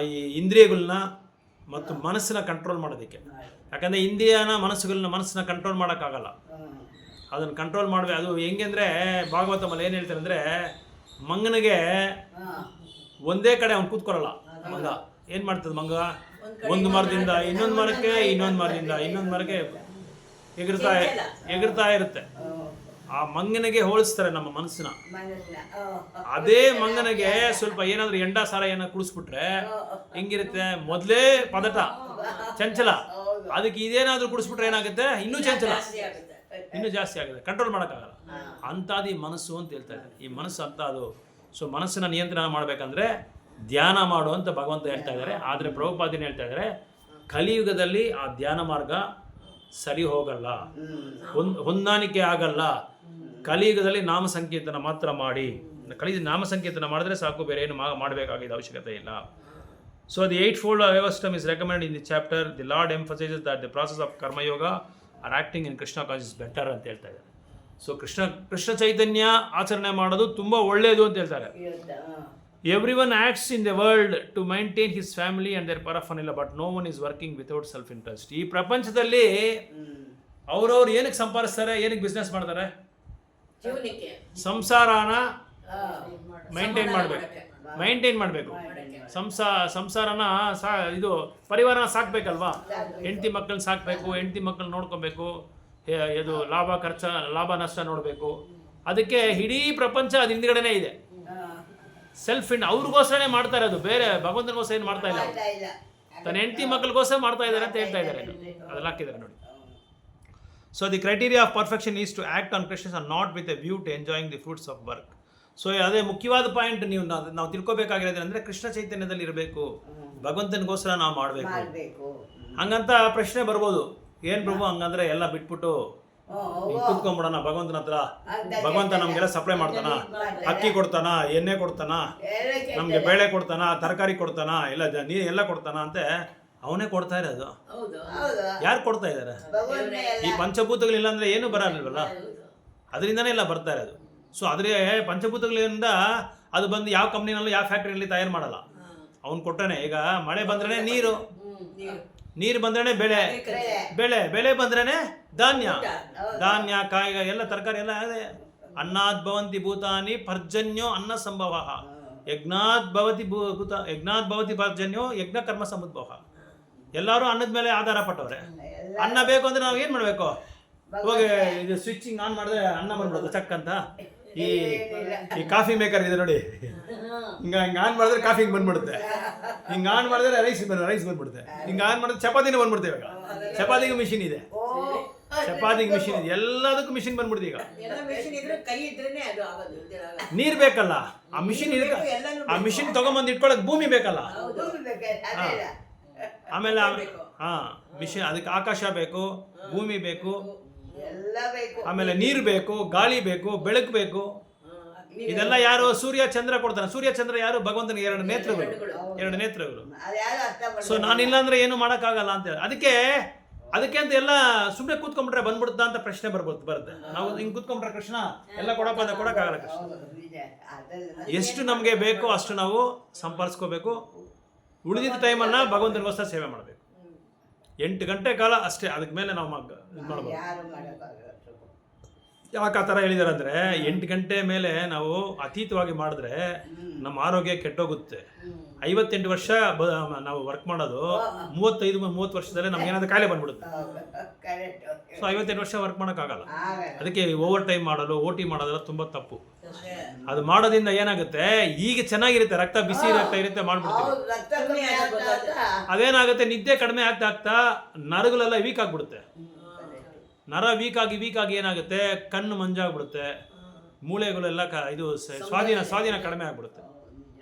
ಈ ಇಂದ್ರಿಯಗಳನ್ನ ಮತ್ತು ಮನಸ್ಸನ್ನ ಕಂಟ್ರೋಲ್ ಮಾಡೋದಕ್ಕೆ. ಯಾಕಂದರೆ ಮನಸ್ಸನ್ನ ಕಂಟ್ರೋಲ್ ಮಾಡೋಕ್ಕಾಗಲ್ಲ. ಅದನ್ನು ಕಂಟ್ರೋಲ್ ಮಾಡಬೇಕು. ಅದು ಹೆಂಗೆಂದರೆ ಭಾಗವತಮಲ್ಲಿ ಏನು ಹೇಳ್ತಾರೆ ಅಂದರೆ, ಮಂಗನಿಗೆ ಒಂದೇ ಕಡೆ ಅವ್ನು ಕೂತ್ಕೊಳ್ಳಲ್ಲ. ಮಂಗ ಏನು ಮಾಡ್ತದೆ, ಮಂಗ ಒಂದು ಮರದಿಂದ ಇನ್ನೊಂದು ಮರಕ್ಕೆ, ಇನ್ನೊಂದು ಮರದಿಂದ ಇನ್ನೊಂದು ಮರಕ್ಕೆ ಎಗರ್ತಾ ಇರುತ್ತೆ. ಆ ಮಂಗನಿಗೆ ಹೋಲಿಸ್ತಾರೆ ನಮ್ಮ ಮನಸ್ಸನ್ನ. ಅದೇ ಮಂಗನಿಗೆ ಸ್ವಲ್ಪ ಏನಾದ್ರು ಎಂಡ ಸಾರ ಏನಾದ್ರು ಕುಡಿಸ್ಬಿಟ್ರೆ ಹೆಂಗಿರುತ್ತೆ? ಮೊದಲೇ ಪದಟ ಚಂಚಲ, ಅದಕ್ಕೆ ಇದೇನಾದ್ರೂ ಕುಡಿಸ್ಬಿಟ್ರೆ ಏನಾಗುತ್ತೆ? ಇನ್ನೂ ಚಂಚಲ, ಇನ್ನೂ ಜಾಸ್ತಿ ಆಗುತ್ತೆ, ಕಂಟ್ರೋಲ್ ಮಾಡೋಕ್ಕಾಗಲ್ಲ. ಅಂಥದ್ದು ಈ ಮನಸ್ಸು ಅಂತ ಹೇಳ್ತಾ ಇದ್ದಾರೆ. ಈ ಮನಸ್ಸು ಅಂತ ಅದು. ಸೊ ಮನಸ್ಸನ್ನ ನಿಯಂತ್ರಣ ಮಾಡಬೇಕಂದ್ರೆ ಧ್ಯಾನ ಮಾಡು ಅಂತ ಭಗವಂತ ಹೇಳ್ತಾ ಇದ್ದಾರೆ. ಆದರೆ ಪ್ರಭುಪಾದಿನ ಹೇಳ್ತಾ ಇದ್ದಾರೆ, ಕಲಿಯುಗದಲ್ಲಿ ಆ ಧ್ಯಾನ ಮಾರ್ಗ ಸರಿ ಹೋಗಲ್ಲ, ಹೊಂದಾಣಿಕೆ ಆಗಲ್ಲ. ಕಲಿಯುಗದಲ್ಲಿ ನಾಮ ಸಂಕೀರ್ತನ ಮಾತ್ರ ಮಾಡಿ. ನಾಮ ಸಂಕೀರ್ತನ ಮಾಡಿದ್ರೆ ಸಾಕು, ಬೇರೆ ಏನು ಮಾಡಬೇಕಾಗಿದ್ದ ಅವಶ್ಯಕತೆ ಇಲ್ಲ. So the 8-fold Vyavastam is recommended in the chapter. The Lord emphasizes that the process of karma yoga or acting in Krishna consciousness is better ಅಂತ ಹೇಳ್ತಾ ಇದ್ದಾರೆ. ಸೊ ಕೃಷ್ಣ ಚೈತನ್ಯ ಆಚರಣೆ ಮಾಡೋದು ತುಂಬ ಒಳ್ಳೆಯದು ಅಂತ ಹೇಳ್ತಾರೆ. Everyone acts in the world to maintain his family and their paraphernalia, but no one is working without self-interest. ಈ ಪ್ರಪಂಚದಲ್ಲಿ ಅವ್ರವ್ರು ಏನಕ್ಕೆ ಸಂಪಾದಿಸ್ತಾರೆ, ಏನಕ್ಕೆ ಬಿಸ್ನೆಸ್ ಮಾಡ್ತಾರೆ? ಸಂಸಾರನ ಮೈಂಟೈನ್ ಮಾಡಬೇಕು. ಸಂಸಾರನ ಇದು ಪರಿವಾರನ ಸಾಕ್ಬೇಕಲ್ವಾ? ಹೆಂಡತಿ ಮಕ್ಕಳನ್ನ ಸಾಕಬೇಕು, ಹೆಂಡತಿ ಮಕ್ಕಳನ್ನ ನೋಡ್ಕೊಬೇಕು, ಇದು ಲಾಭ ನಷ್ಟ ನೋಡಬೇಕು. ಅದಕ್ಕೆ ಇಡೀ ಪ್ರಪಂಚ ಅದು ಹಿಂದ್ಗಡೆನೇ ಇದೆ. ಅವ್ರಿಗೋಸ್ಕರನೇ ಮಾಡ್ತಾ ಇರೋದು, ಬೇರೆ ಭಗವಂತನಿಗೋಸ್ಕರ ಏನು ಮಾಡ್ತಾ ಇಲ್ಲ. ತನ್ನ ಹೆಂಡತಿ ಮಕ್ಕಳಿಗೋಸ್ಕರ ಮಾಡ್ತಾ ಇದ್ದಾರೆ ಅಂತ ಹೇಳ್ತಾ ಇದ್ದಾರೆ. ಅದೆಲ್ಲ ಹಾಕಿದ್ದಾರೆ ನೋಡಿ. So the criteria of perfection is to act on Krishna and not with a view to enjoying the fruits of work. So ಅದೇ ಮುಖ್ಯವಾದ ಪಾಯಿಂಟ್ ನಾವು ತಿಳ್ಕೊಬೇಕಾಗಿರೋದು ಅಂದರೆ ಕೃಷ್ಣ ಚೈತನ್ಯದಲ್ಲಿ ಇರಬೇಕು, ಭಗವಂತನಿಗೋಸ್ಕರ ನಾವು ಮಾಡಬೇಕು. ಹಂಗಂತ ಪ್ರಶ್ನೆ ಬರ್ಬೋದು, ಏನು ಪ್ರಭು ಹಂಗಂದ್ರೆ ಎಲ್ಲ ಬಿಟ್ಬಿಟ್ಟು ಕೂತ್ಕೊಂಡ್ಬಿಡೋಣ ಭಗವಂತನ ಹತ್ರ, ಭಗವಂತ ನಮಗೆಲ್ಲ ಸಪ್ಲೈ ಮಾಡ್ತಾನ, ಅಕ್ಕಿ ಕೊಡ್ತಾನ, ಎಣ್ಣೆ ಕೊಡ್ತಾನ, ನಮಗೆ ಬೇಳೆ ಕೊಡ್ತಾನ, ತರಕಾರಿ ಕೊಡ್ತಾನ, ಎಲ್ಲ ಕೊಡ್ತಾನ ಅಂತ ಅವನೇ ಕೊಡ್ತಾ ಇರೋದು. ಯಾರು ಕೊಡ್ತಾ ಇದ್ದಾರೆ? ಈ ಪಂಚಭೂತಗಳಿಲ್ಲ ಅಂದ್ರೆ ಏನು ಬರಲ್ವಲ್ಲ, ಅದರಿಂದನೇ ಎಲ್ಲ ಬರ್ತಾ ಇರೋದು. ಸೊ ಅದ್ರ ಪಂಚಭೂತಗಳಿಂದ ಅದು ಬಂದು ಯಾವ ಕಂಪ್ನಿನಲ್ಲೂ ಯಾವ ಫ್ಯಾಕ್ಟ್ರಿಯಲ್ಲಿ ತಯಾರು ಮಾಡಲ್ಲ, ಅವ್ನು ಕೊಟ್ಟನೆ. ಈಗ ಮಳೆ ಬಂದ್ರೆ ನೀರು ಬಂದ್ರೆ ಬೆಳೆ ಬಂದ್ರೆ ಧಾನ್ಯ ಕಾಯಿ ಎಲ್ಲ ತರಕಾರಿ ಎಲ್ಲ ಅದೇ. ಅನ್ನಾದ್ ಭವಂತಿ ಭೂತಾನಿ ಪರ್ಜನ್ಯೋ ಅನ್ನ ಸಂಭವ, ಯಜ್ಞಾತ್ ಭವತಿ ಪರ್ಜನ್ಯೋ ಯಜ್ಞ ಕರ್ಮ ಸಮುದ್ಭವ. ಎಲ್ಲರೂ ಅನ್ನದ ಮೇಲೆ ಆಧಾರ ಪಟ್ಟವ್ರೆ. ಅನ್ನ ಬೇಕು ಅಂದ್ರೆ ನಾವು ಏನ್ ಮಾಡ್ಬೇಕು? ಹೋಗಿ ಇದು ಸ್ವಿಚಿಂಗ್ ಆನ್ ಮಾಡಿದ್ರೆ ಅನ್ನ ಬಂದ್ಬಿಡುತ್ತೆ ಚಕ್ ಅಂತ. ಈ ಕಾಫಿ ಮೇಕರ್ ಇದೆ ನೋಡಿ, ಹಿಂಗ ಆನ್ ಮಾಡಿದ್ರೆ ಕಾಫಿ ಹಿಂಗ್ ಬಂದ್ಬಿಡುತ್ತೆ, ಹಿಂಗ ಆನ್ ಮಾಡಿದ್ರೆ ರೈಸ್ ಬಂದ್ಬಿಡುತ್ತೆ, ಹಿಂಗ ಆನ್ ಮಾಡಿದ್ರೆ ಚಪಾತಿನೂ ಬಂದ್ಬಿಡುತ್ತೆ. ಇವಾಗ ಚಪಾತಿಗೆ ಮಿಷಿನ್ ಇದೆ, ಎಲ್ಲದಕ್ಕೂ ಮಿಷಿನ್ ಬಂದ್ಬಿಡುತ್ತೆ. ಈಗ ನೀರ್ ಬೇಕಲ್ಲ, ಆ ಮಿಷಿನ್ ತಗೊಂಬಂದು ಇಟ್ಕೊಳಕ್ ಭೂಮಿ ಬೇಕಲ್ಲ. ಆಮೇಲೆ ಮಿಷನ್, ಅದಕ್ಕೆ ಆಕಾಶ ಬೇಕು, ಭೂಮಿ ಬೇಕು, ಆಮೇಲೆ ನೀರು ಬೇಕು, ಗಾಳಿ ಬೇಕು, ಬೆಳಕು ಬೇಕು. ಇದೆಲ್ಲ ಯಾರು? ಸೂರ್ಯ ಚಂದ್ರ ಕೊಡ್ತಾನೆ. ಸೂರ್ಯ ಚಂದ್ರ ಯಾರು? ಭಗವಂತನಿಗೆ ಎರಡು ನೇತ್ರಗಳು. ಸೊ ನಾನಿಲ್ಲ ಅಂದ್ರೆ ಏನು ಮಾಡೋಕ್ಕಾಗಲ್ಲ ಅಂತ ಹೇಳಿ ಅದಕ್ಕೆ ಅಂತ ಎಲ್ಲ ಸುಮ್ಮನೆ ಕೂತ್ಕೊಂಡ್ಬಿಟ್ರೆ ಬಂದ್ಬಿಡುತ್ತಾ ಅಂತ ಪ್ರಶ್ನೆ ಬರುತ್ತೆ. ನಾವು ಹಿಂಗ್ ಕೂತ್ಕೊಂಡ್ರೆ ಕೃಷ್ಣ ಎಲ್ಲ ಕೊಡಕ್ಕಾಗಲ್ಲ. ಕೃಷ್ಣ ಎಷ್ಟು ನಮ್ಗೆ ಬೇಕೋ ಅಷ್ಟು ನಾವು ಸಂಪಾದಿಸ್ಕೋಬೇಕು. ಉಳಿದಿದ್ದ ಟೈಮನ್ನ ಭಗವಂತನಿಗೋಸ್ಕರ ಸೇವೆ ಮಾಡಬೇಕು. 8 ಗಂಟೆ ಕಾಲ ಅಷ್ಟೇ, ಅದಕ್ಕೆ ಮೇಲೆ ನಾವು ಇದು ಮಾಡಬಹುದು. ಯಾಕೆ ಆ ಥರ ಹೇಳಿದಾರೆ ಅಂದರೆ, 8 ಗಂಟೆ ಮೇಲೆ ನಾವು ಅತೀತವಾಗಿ ಮಾಡಿದ್ರೆ ನಮ್ಮ ಆರೋಗ್ಯ ಕೆಟ್ಟೋಗುತ್ತೆ. 58 ವರ್ಷ ನಾವು ವರ್ಕ್ ಮಾಡೋದು, 30 ವರ್ಷದಲ್ಲೇ ನಮ್ಗೆ ಏನಾದರೂ ಕಾಯಿಲೆ ಬಂದ್ಬಿಡುತ್ತೆ. ಸೊ 58 ವರ್ಷ ವರ್ಕ್ ಮಾಡೋಕ್ಕಾಗಲ್ಲ. ಅದಕ್ಕೆ ಓವರ್ ಟೈಮ್ ಮಾಡೋದು, OT ಮಾಡೋದೆಲ್ಲ ತುಂಬ ತಪ್ಪು. ಅದು ಮಾಡೋದ್ರಿಂದ ಏನಾಗುತ್ತೆ, ಈಗ ಚೆನ್ನಾಗಿರುತ್ತೆ, ರಕ್ತ ಬಿಸಿ ಇರುತ್ತೆ ಮಾಡ್ಬಿಡ್ತೀವಿ. ಅದೇನಾಗುತ್ತೆ, ನಿದ್ದೆ ಕಡಿಮೆ ಆಗ್ತಾ ನರಗಳೆಲ್ಲ ವೀಕ್ ಆಗ್ಬಿಡುತ್ತೆ. ನರ ವೀಕ್ ಆಗಿ ಏನಾಗುತ್ತೆ, ಕಣ್ಣು ಮಂಜಾಗ್ಬಿಡುತ್ತೆ, ಮೂಳೆಗಳೆಲ್ಲ ಇದು ಸ್ವಾಧೀನ ಕಡಿಮೆ ಆಗ್ಬಿಡುತ್ತೆ.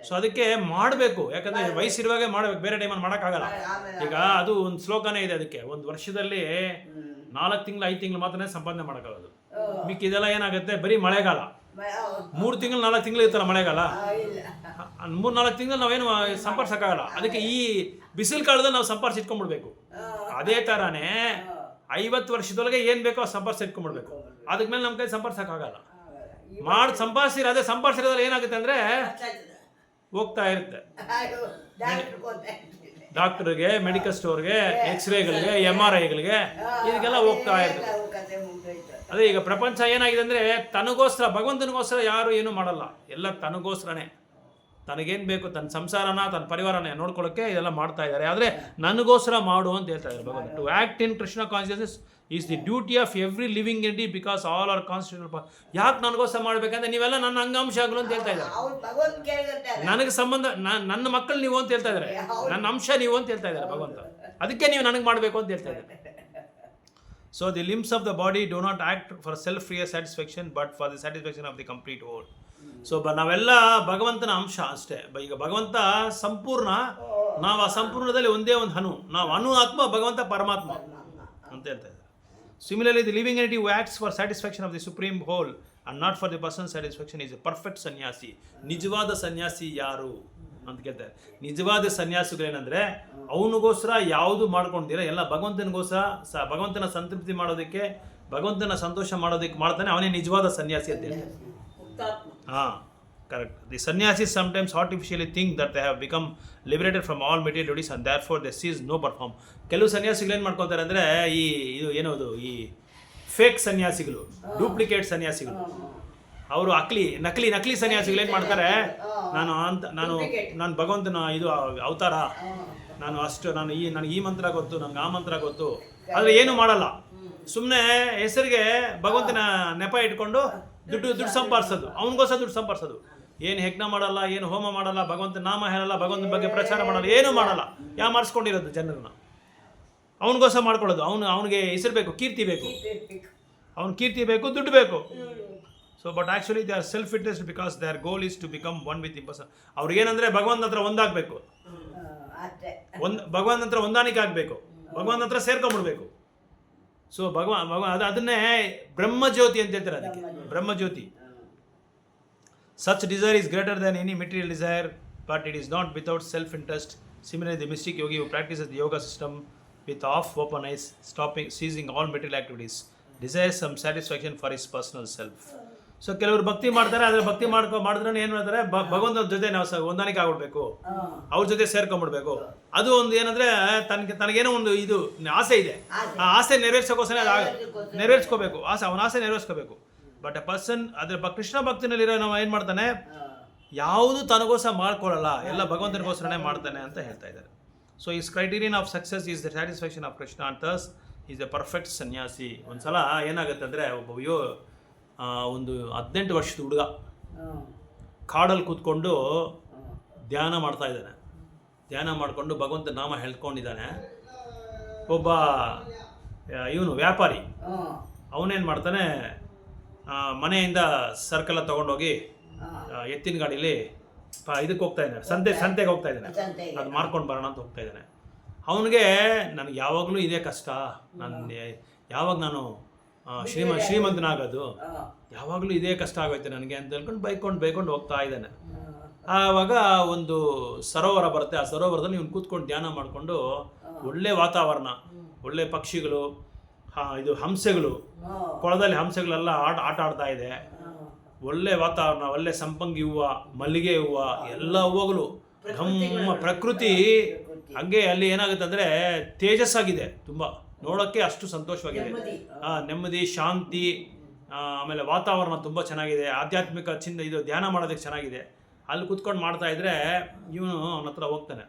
ಸೊ ಅದಕ್ಕೆ ಮಾಡಬೇಕು, ಯಾಕಂದ್ರೆ ವಯಸ್ಸಿರುವಾಗ ಮಾಡಬೇಕು, ಬೇರೆ ಟೈಮಲ್ಲಿ ಮಾಡೋಕ್ಕಾಗಲ್ಲ. ಈಗ ಅದು ಒಂದು ಶ್ಲೋಕನೇ ಇದೆ, ಅದಕ್ಕೆ 1 ವರ್ಷದಲ್ಲಿ 4 ತಿಂಗಳು 5 ತಿಂಗಳು ಮಾತ್ರ ಸಂಪಾದನೆ ಮಾಡೋಕ್ಕಾಗೋದು. ಮಿಕ್ಕಿದೆಲ್ಲ ಏನಾಗುತ್ತೆ, ಬರೀ ಮಳೆಗಾಲ. 3 ತಿಂಗಳು 4 ತಿಂಗಳು ಇರ್ತಲ್ಲ ಮಳೆಗಾಲ, 3-4 ತಿಂಗಳು ನಾವೇನು ಸಂಪಾದಿಸೋಕ್ಕಾಗಲ್ಲ. ಅದಕ್ಕೆ ಈ ಬಿಸಿಲು ಕಾಲದಲ್ಲಿ ನಾವು ಸಂಪಾದಿಸಿಟ್ಕೊಂಡ್ಬಿಡ್ಬೇಕು. ಅದೇ ಥರನೇ 50 ವರ್ಷದೊಳಗೆ ಏನು ಬೇಕೋ ಅದು ಸಂಪಾದಿಸಿಟ್ಕೊಂಡ್ಬಿಡ್ಬೇಕು. ಅದಕ್ಕೆ ಮೇಲೆ ನಮ್ಮ ಕೈ ಸಂಪಾದಿಸೋಕ್ಕಾಗಲ್ಲ. ಅದೇ ಸಂಪಾದಿಸಿರೋದ್ರಲ್ಲಿ ಏನಾಗುತ್ತೆ ಅಂದರೆ ಹೋಗ್ತಾ ಇರುತ್ತೆ. ಡಾಕ್ಟರ್ಗೆ, ಮೆಡಿಕಲ್ ಸ್ಟೋರ್ಗೆ, ಎಕ್ಸ್ರೇಗಳಿಗೆ, MRIಗಳಿಗೆ ಇದಕ್ಕೆಲ್ಲ ಹೋಗ್ತಾ ಇರುತ್ತೆ. ಅದೇ ಈಗ ಪ್ರಪಂಚ ಏನಾಗಿದೆ ಅಂದರೆ, ತನಗೋಸ್ಕರ, ಭಗವಂತನಿಗೋಸ್ಕರ ಯಾರು ಏನು ಮಾಡಲ್ಲ, ಎಲ್ಲ ತನಗೋಸ್ಕರನೇ. ತನಗೇನು ಬೇಕು ತನ್ನ ಸಂಸಾರನ ತನ್ನ ಪರಿವಾರನ ನೋಡ್ಕೊಳ್ಳೋಕ್ಕೆ ಇದೆಲ್ಲ ಮಾಡ್ತಾ ಇದ್ದಾರೆ. ಆದರೆ ನನಗೋಸ್ಕರ ಮಾಡು ಅಂತ ಹೇಳ್ತಾ ಇದ್ದಾರೆ ಭಗವಂತ. To act in Krishna consciousness is the duty of every living entity because all are constitutional. ಯಾಕೆ ನನಗೋಸ್ಕರ ಮಾಡಬೇಕಂದ್ರೆ ನೀವೆಲ್ಲ ನನ್ನ ಅಂಗಾಂಶಗಳು ಅಂತ ಹೇಳ್ತಾ ಇದ್ದಾರೆ. ಅವ್ರು ಭಗವಂತ ಕೇಳಿರ್ತಾರೆ. ನನಗೆ ಸಂಬಂಧ ನನ್ನ ಮಕ್ಕಳು ನೀವು ಅಂತ ಹೇಳ್ತಾ ಇದ್ದಾರೆ, ನನ್ನ ಅಂಶ ನೀವು ಅಂತ ಹೇಳ್ತಾ ಇದ್ದಾರೆ ಭಗವಂತ. ಅದಕ್ಕೆ ನೀವು ನನಗೆ ಮಾಡಬೇಕು ಅಂತ ಹೇಳ್ತಾ ಇದ್ದಾರೆ. So the limbs of the body do not act for self free satisfaction but for the satisfaction of the complete whole. So ನಾವೆಲ್ಲ ಭಗವಂತನ ಅಂಶ ಅಷ್ಟೇ. ಈಗ ಭಗವಂತ ಸಂಪೂರ್ಣ, ನಾವು ಆ ಸಂಪೂರ್ಣದಲ್ಲಿ ಒಂದೇ ಒಂದು ನಾವು ಅಣು ಆತ್ಮ, ಭಗವಂತ ಪರಮಾತ್ಮ ಅಂತ ಹೇಳ್ತಾ ಇದ್ದಾರೆ. Similarly, the living entity who acts for satisfaction of the supreme whole and not for the person's satisfaction is a perfect sannyasi. ನಿಜವಾದ ಸನ್ಯಾಸಿ ಯಾರು ಅಂತ ಕೇಳ್ತಾರೆ. ನಿಜವಾದ ಸನ್ಯಾಸಿಗಳೇನೆಂದರೆ ಅವನಿಗೋಸ್ಕರ ಯಾವುದು ಮಾಡ್ಕೊಂಡಿರ ಎಲ್ಲ ಭಗವಂತನಿಗೋಸ್ಕರ, ಭಗವಂತನ ಸಂತೃಪ್ತಿ ಮಾಡೋದಕ್ಕೆ, ಭಗವಂತನ ಸಂತೋಷ ಮಾಡೋದಕ್ಕೆ ಮಾಡ್ತಾನೆ, ಅವನೇ ನಿಜವಾದ ಸನ್ಯಾಸಿ ಅಂತ ಹೇಳ್ತಾರೆ. ಹಾಂ, ಕರೆಕ್ಟ್. ದಿ ಸನ್ಯಾಸಿ sometimes artificially think that they have become liberated from all material duties and therefore they cease no perform. ಕೆಲವು ಸನ್ಯಾಸಿಗಳು ಏನು ಮಾಡ್ಕೊತಾರೆ ಅಂದರೆ ಇದು ಏನೋದು ಈ ಫೇಕ್ ಸನ್ಯಾಸಿಗಳು, ಡೂಪ್ಲಿಕೇಟ್ ಸನ್ಯಾಸಿಗಳು, ಅವರು ನಕಲಿ ಸನ್ಯಾಸಿಗಳು ಏನು ಮಾಡ್ತಾರೆ, ನಾನು ಭಗವಂತನ ಇದು ಅವತಾರ, ನನಗೆ ಈ ಮಂತ್ರ ಗೊತ್ತು, ನನಗೆ ಆ ಮಂತ್ರ ಗೊತ್ತು, ಆದರೆ ಏನು ಮಾಡಲ್ಲ, ಸುಮ್ಮನೆ ಹೆಸರಿಗೆ ಭಗವಂತನ ನೆಪ ಇಟ್ಕೊಂಡು ದುಡ್ಡು ಸಂಪಾದಿಸೋದು, ಅವನಿಗೋಸ್ಕರ ದುಡ್ಡು ಸಂಪಾದಿಸೋದು. ಏನು ಯಜ್ಞ ಮಾಡಲ್ಲ, ಏನು ಹೋಮ ಮಾಡಲ್ಲ, ಭಗವಂತ ನಾಮ ಹೇಳಲ್ಲ, ಭಗವಂತನ ಬಗ್ಗೆ ಪ್ರಚಾರ ಮಾಡಲ್ಲ, ಏನೂ ಮಾಡಲ್ಲ. ಮಾಡಿಸ್ಕೊಂಡಿರೋದು ಜನರನ್ನ ಅವನಿಗೋಸ್ಕರ ಮಾಡ್ಕೊಳ್ಳೋದು. ಅವನಿಗೆ ಹೆಸರು ಬೇಕು, ಕೀರ್ತಿ ಬೇಕು, ಕೀರ್ತಿ ಬೇಕು, ದುಡ್ಡು ಬೇಕು. So but actually they are self interest because their goal is to become one with impersonal. ಅವ್ರಿಗೇನಂದರೆ ಭಗವಂತನ ಹತ್ರ ಒಂದಾಗಬೇಕು, ಭಗವಂತನ ಹತ್ರ ಹೊಂದಾಣಿಕೆ ಆಗಬೇಕು, ಭಗವಂತನ ಹತ್ರ ಸೇರ್ಕೊಂಡ್ಬಿಡ್ಬೇಕು. ಸೊ ಅದನ್ನೇ ಬ್ರಹ್ಮಜ್ಯೋತಿ ಅಂತ ಹೇಳ್ತಾರೆ. ಅದಕ್ಕೆ ಬ್ರಹ್ಮಜ್ಯೋತಿ. Such desire is greater than any material desire, but it is not without self-interest. Similarly, the mystic yogi who practices the yoga system with open eyes, ceasing all material activities, desires some satisfaction for his personal self. So ಕೆಲವರು ಭಕ್ತಿ ಮಾಡ್ತಾರೆ, ಆದರೆ ಭಕ್ತಿ ಮಾಡಿದ್ರೆ ಏನು ಮಾಡ್ತಾರೆ, ಭಗವಂತನ ಜೊತೆ ನಾವು ಹೊಂದಾಣಿಕೆ ಆಗ್ಬಿಡ್ಬೇಕು, ಅವ್ರ ಜೊತೆ ಸೇರ್ಕೊಂಡ್ಬಿಡ್ಬೇಕು. ಅದು ಒಂದು ಏನಂದರೆ ತನಗೇನೋ ಒಂದು ಇದು ಆಸೆ ಇದೆ, ಆ ಆಸೆ ನೆರವೇರ್ಸೋಕ್ಕೋಸ್ಕರ ನೆರವೇರಿಸ್ಕೋಬೇಕು, ಅವನ ಆಸೆ ನೆರವೇರಿಸ್ಕೋಬೇಕು. ಬಟ್ ಎ ಪರ್ಸನ್ ಅದ್ರ ಕೃಷ್ಣ ಭಕ್ತಿನಲ್ಲಿರೋ ನಾವು ಏನು ಮಾಡ್ತಾನೆ, ಯಾವುದು ತನಗೋಸ್ಕರ ಮಾಡ್ಕೊಳ್ಳಲ್ಲ, ಎಲ್ಲ ಭಗವಂತನಿಗೋಸ್ಕರನೇ ಮಾಡ್ತಾನೆ ಅಂತ ಹೇಳ್ತಾ ಇದ್ದಾರೆ. So is criterion of success is the satisfaction of Krishna and thus is a perfect sannyasi. ಒಂದ್ಸಲ ಏನಾಗುತ್ತೆ ಅಂದರೆ, ಒಂದು 18 ವರ್ಷದ ಹುಡುಗ ಕಾಡಲ್ಲಿ ಕೂತ್ಕೊಂಡು ಧ್ಯಾನ ಮಾಡ್ತಾ ಇದ್ದಾನೆ. ಧ್ಯಾನ ಮಾಡಿಕೊಂಡು ಭಗವಂತ ನಾಮ ಹೇಳ್ಕೊಂಡಿದ್ದಾನೆ. ಒಬ್ಬ ಇವನು ವ್ಯಾಪಾರಿ ಅವನೇನು ಮಾಡ್ತಾನೆ, ಮನೆಯಿಂದ ಸರ್ಕೆಲ್ಲ ತೊಗೊಂಡೋಗಿ ಎತ್ತಿನ ಗಾಡೀಲಿ ಇದಕ್ಕೆ ಹೋಗ್ತಾ ಇದ್ದಾನೆ, ಸಂತೆಗೆ ಹೋಗ್ತಾ ಇದ್ದಾನೆ, ಅದು ಮಾರ್ಕೊಂಡು ಬರೋಣ ಅಂತ ಹೋಗ್ತಾ ಇದ್ದಾನೆ. ಅವನಿಗೆ ನನಗೆ ಯಾವಾಗಲೂ ಇದೇ ಕಷ್ಟ, ಯಾವಾಗ ನಾನು ಶ್ರೀಮಂತನಾಗೋದು, ಯಾವಾಗಲೂ ಇದೇ ಕಷ್ಟ ಆಗೋಯ್ತು ನನಗೆ ಅಂತ ಹೇಳ್ಕೊಂಡು ಬೈಕೊಂಡು ಹೋಗ್ತಾ ಇದ್ದಾನೆ. ಆವಾಗ ಒಂದು ಸರೋವರ ಬರುತ್ತೆ. ಆ ಸರೋವರದಲ್ಲಿ ಇವನು ಕೂತ್ಕೊಂಡು ಧ್ಯಾನ ಮಾಡಿಕೊಂಡು, ಒಳ್ಳೆ ವಾತಾವರಣ, ಒಳ್ಳೆ ಪಕ್ಷಿಗಳು, ಇದು ಹಂಸೆಗಳು, ಕೊಳದಲ್ಲಿ ಹಂಸೆಗಳೆಲ್ಲ ಆಟ ಆಡ್ತಾ ಇದೆ, ಒಳ್ಳೆ ವಾತಾವರಣ, ಒಳ್ಳೆ ಸಂಪಂಗಿ ಹೂವು, ಮಲ್ಲಿಗೆ ಹೂವು, ಎಲ್ಲ ಹೂವುಗಳು ಘಮ್ಮ, ಪ್ರಕೃತಿ ಹಂಗೆ. ಅಲ್ಲಿ ಏನಾಗುತ್ತೆ ಅಂದರೆ ತೇಜಸ್ಸಾಗಿದೆ, ತುಂಬ ನೋಡೋಕ್ಕೆ ಅಷ್ಟು ಸಂತೋಷವಾಗಿದೆ, ನೆಮ್ಮದಿ, ಶಾಂತಿ, ಆಮೇಲೆ ವಾತಾವರಣ ತುಂಬ ಚೆನ್ನಾಗಿದೆ, ಆಧ್ಯಾತ್ಮಿಕ ಇದು ಧ್ಯಾನ ಮಾಡೋದಕ್ಕೆ ಚೆನ್ನಾಗಿದೆ. ಅಲ್ಲಿ ಕೂತ್ಕೊಂಡು ಮಾಡ್ತಾ ಇದ್ರೆ ಇವನು ಅವನ ಹತ್ರ ಹೋಗ್ತಾನೆ.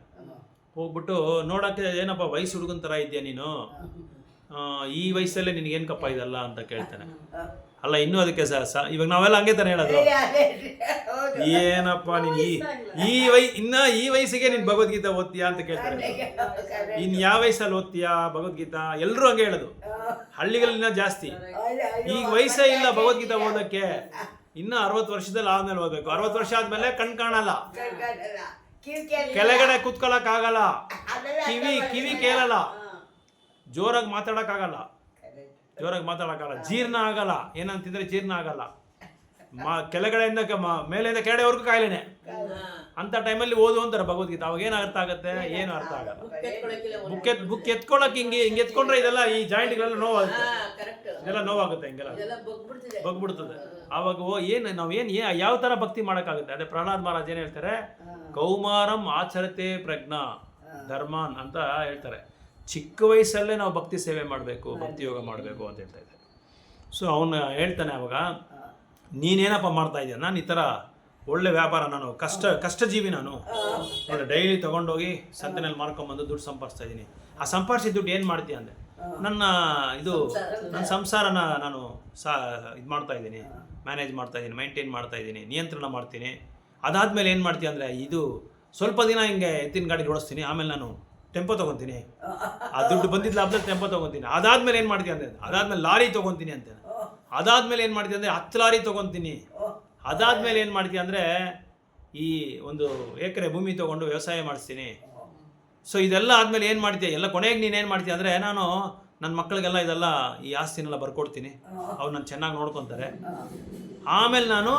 ಹೋಗ್ಬಿಟ್ಟು ನೋಡೋಕ್ಕೆ, ಏನಪ್ಪ ವಯಸ್ಸು ಹುಡುಗನ ಥರ ಇದೆಯಾ ನೀನು, ಈ ವಯಸ್ಸಲ್ಲೇ ನಿನಗೇನಕ್ಕಪ್ಪ ಇದಲ್ಲ ಅಂತ ಕೇಳ್ತಾನೆ. ಅಲ್ಲ ಇನ್ನೂ ಅದಕ್ಕೆ ಇವಾಗ ನಾವೆಲ್ಲ ಹಂಗೆ ತಾನೆ ಹೇಳೋದು, ಏನಪ್ಪ ನೀನು ಈ ವಯಸ್ಸಿಗೆ ನೀನು ಭಗವದ್ಗೀತಾ ಓದ್ತೀಯಾ ಅಂತ ಕೇಳ್ತಾರೆ. ಇನ್ನು ಯಾವ ವಯಸ್ಸಲ್ಲಿ ಓದ್ತೀಯಾ ಭಗವದ್ಗೀತಾ, ಎಲ್ಲರೂ ಹಂಗೆ ಹೇಳೋದು. ಹಳ್ಳಿಗಳಿನ್ನ ಜಾಸ್ತಿ. ಈಗ ವಯಸ್ಸೇ ಇಲ್ಲ ಭಗವದ್ಗೀತಾ ಓದೋಕ್ಕೆ, ಇನ್ನು 60 ವರ್ಷದಲ್ಲಿ ಆದ್ಮೇಲೆ ಓದಬೇಕು. 60 ವರ್ಷ ಆದ್ಮೇಲೆ ಕಣ್ ಕಾಣಲ್ಲ, ಕೆಳಗಡೆ ಕುತ್ಕೊಳ್ಳೋಕೆ ಆಗಲ್ಲ, ಕಿವಿ ಕೇಳಲ್ಲ, ಜೋರಾಗಿ ಮಾತಾಡೋಕ್ಕಾಗಲ್ಲ, ಜೀರ್ಣ ಆಗಲ್ಲ, ಏನಂತಿದ್ರೆ ಜೀರ್ಣ ಆಗಲ್ಲ, ಕೆಳಗಡೆಯಿಂದ ಮೇಲೆಯಿಂದ ಕೆಳಗಡೆವರೆಗೂ ಕಾಯಿಲೆನೆ. ಅಂತ ಟೈಮಲ್ಲಿ ಓದು ಅಂತಾರೆ ಭಗವದ್ಗೀತಾ. ಅವಾಗ ಏನು ಅರ್ಥ ಆಗುತ್ತೆ, ಏನು ಅರ್ಥ ಆಗಲ್ಲ. ಬುಕ್ ಎತ್ಕೊಳ್ಳೋಕೆ ಹಿಂಗೆ ಎತ್ಕೊಂಡ್ರೆ ಇದೆಲ್ಲ ಈ ಜಾಯಿಂಟ್ಗಳೆಲ್ಲ ನೋವಾಗುತ್ತೆ, ಇದೆಲ್ಲ ನೋವಾಗುತ್ತೆ, ಹಿಂಗೆಲ್ಲ ಬಗ್ಬಿಡ್ತದೆ. ಆವಾಗ ನಾವೇನು ಯಾವ ಥರ ಭಕ್ತಿ ಮಾಡೋಕ್ಕಾಗುತ್ತೆ. ಅದೇ ಪ್ರಹ್ಲಾದ್ ಮಹಾರಾಜ್ ಏನು ಹೇಳ್ತಾರೆ, ಕೌಮಾರಂ ಆಚರತೆ ಪ್ರಜ್ಞಾ ಧರ್ಮಾನ್ ಅಂತ ಹೇಳ್ತಾರೆ. ಚಿಕ್ಕ ವಯಸ್ಸಲ್ಲೇ ನಾವು ಭಕ್ತಿ ಸೇವೆ ಮಾಡಬೇಕು, ಭಕ್ತಿ ಯೋಗ ಮಾಡಬೇಕು ಅಂತ ಹೇಳ್ತಾ ಇದ್ದಾರೆ. ಸೊ ಅವನು ಹೇಳ್ತಾನೆ, ಅವಾಗ ನೀನೇನಪ್ಪ ಮಾಡ್ತಾ ಇದೆಯಾ, ನಾನು ಈ ಥರ ಒಳ್ಳೆ ವ್ಯಾಪಾರ, ನಾನು ಕಷ್ಟಜೀವಿ ನಾನು. ನೋಡಿ ಡೈಲಿ ತೊಗೊಂಡೋಗಿ ಸಂತೆನಲ್ಲಿ ಮಾರ್ಕೊಂಬಂದು ದುಡ್ಡು ಸಂಪಾದಿಸ್ತಾ ಇದ್ದೀನಿ. ಆ ಸಂಪಾದಿಸಿದ ದುಡ್ಡು ಏನು ಮಾಡ್ತೀಯ ಅಂದರೆ ನನ್ನ ಸಂಸಾರನ ನಾನು ಇದು ಮಾಡ್ತಾ ಇದ್ದೀನಿ, ಮ್ಯಾನೇಜ್ ಮಾಡ್ತಾ ಇದ್ದೀನಿ, ಮೈಂಟೈನ್ ಮಾಡ್ತಾ ಇದ್ದೀನಿ, ನಿಯಂತ್ರಣ ಮಾಡ್ತೀನಿ. ಅದಾದಮೇಲೆ ಏನು ಮಾಡ್ತೀಯ ಅಂದರೆ ಇದು ಸ್ವಲ್ಪ ದಿನ ಹಿಂಗೆ ಎತ್ತಿನ ಗಾಡಿ ಓಡಿಸ್ತೀನಿ, ಆಮೇಲೆ ನಾನು ಟೆಂಪೋ ತೊಗೊತೀನಿ, ಆ ದುಡ್ಡು ಬಂದಿದ್ದ ಲಾಭದಲ್ಲಿ ಟೆಂಪೋ ತೊಗೊತೀನಿ. ಅದಾದಮೇಲೆ ಏನು ಮಾಡ್ತೀಯ ಅಂದರೆ ಅದಾದಮೇಲೆ ಲಾರಿ ತೊಗೊತೀನಿ ಅಂತ. ಅದಾದಮೇಲೆ ಏನು ಮಾಡ್ತೀಯ ಅಂದರೆ 10 ಲಾರಿ ತೊಗೊತೀನಿ. ಅದಾದಮೇಲೆ ಏನು ಮಾಡ್ತೀಯ ಅಂದರೆ ಈ 1 ಎಕರೆ ಭೂಮಿ ತೊಗೊಂಡು ವ್ಯವಸಾಯ ಮಾಡಿಸ್ತೀನಿ. ಸೊ ಇದೆಲ್ಲ ಆದಮೇಲೆ ಏನು ಮಾಡ್ತೀಯ, ಎಲ್ಲ ಕೊನೆಗೆ ನೀನೇನು ಮಾಡ್ತೀಯ ಅಂದರೆ ನಾನು ನನ್ನ ಮಕ್ಕಳಿಗೆಲ್ಲ ಇದೆಲ್ಲ ಈ ಆಸ್ತಿನೆಲ್ಲ ಬರ್ಕೊಡ್ತೀನಿ, ಅವ್ರು ನಾನು ಚೆನ್ನಾಗಿ ನೋಡ್ಕೊತಾರೆ. ಆಮೇಲೆ ನಾನು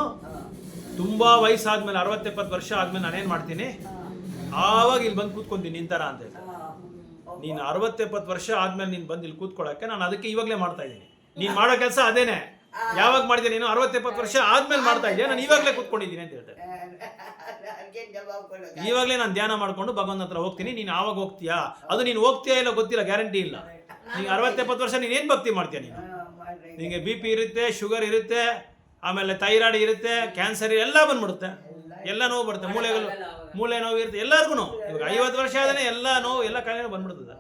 ತುಂಬ ವಯಸ್ಸಾದ್ಮೇಲೆ 60-70 ವರ್ಷ ಆದಮೇಲೆ ನಾನೇನು ಮಾಡ್ತೀನಿ, ಆವಾಗ ಇಲ್ಲಿ ಬಂದು ಕೂತ್ಕೊಂತೀನಿ ನಿಂತರ ಅಂತ ಹೇಳ್ತಾರೆ. ನೀನು 60-70 ವರ್ಷ ಆದಮೇಲೆ ನೀನು ಬಂದು ಇಲ್ಲಿ ಕೂತ್ಕೊಳ್ಳೋಕ್ಕೆ ನಾನು ಅದಕ್ಕೆ ಇವಾಗಲೇ ಮಾಡ್ತಾ ಇದ್ದೀನಿ. ನೀನು ಮಾಡೋ ಕೆಲಸ ಅದೇನೆ. ಯಾವಾಗ ಮಾಡ್ತೀನಿ ನೀನು 60-70 ವರ್ಷ ಆದ್ಮೇಲೆ ಮಾಡ್ತಾ ಇದೆಯಾ, ನಾನು ಇವಾಗಲೇ ಕೂತ್ಕೊಂಡಿದ್ದೀನಿ ಅಂತ ಹೇಳ್ತಾರೆ. ಇವಾಗಲೇ ನಾನು ಧ್ಯಾನ ಮಾಡ್ಕೊಂಡು ಭಗವಂತನ ಹತ್ರ ಹೋಗ್ತೀನಿ. ನೀನು ಆವಾಗ ಹೋಗ್ತೀಯಾ, ಅದು ನೀನು ಹೋಗ್ತೀಯಾ ಇಲ್ಲ ಗೊತ್ತಿಲ್ಲ, ಗ್ಯಾರಂಟಿ ಇಲ್ಲ. ನೀನು 60-70 ವರ್ಷ ನೀನೇನು ಭಕ್ತಿ ಮಾಡ್ತೀಯ, ನಿನಗೆ BP ಇರುತ್ತೆ, ಶುಗರ್ ಇರುತ್ತೆ, ಆಮೇಲೆ ಥೈರಾಯ್ಡ್ ಇರುತ್ತೆ, ಕ್ಯಾನ್ಸರ್ ಎಲ್ಲ ಬಂದ್ಬಿಡುತ್ತೆ, ಎಲ್ಲ ನೋವು ಬರುತ್ತೆ, ಮೂಳೆ ನೋವು ಇರುತ್ತೆ ಎಲ್ಲರಿಗೂ. ಇವಾಗ 50 ವರ್ಷ ಆದ್ರೆ ಎಲ್ಲ ನೋವು ಎಲ್ಲ ಕಾಯಿಲೆ ಬಂದ್ಬಿಡ್ತದೆ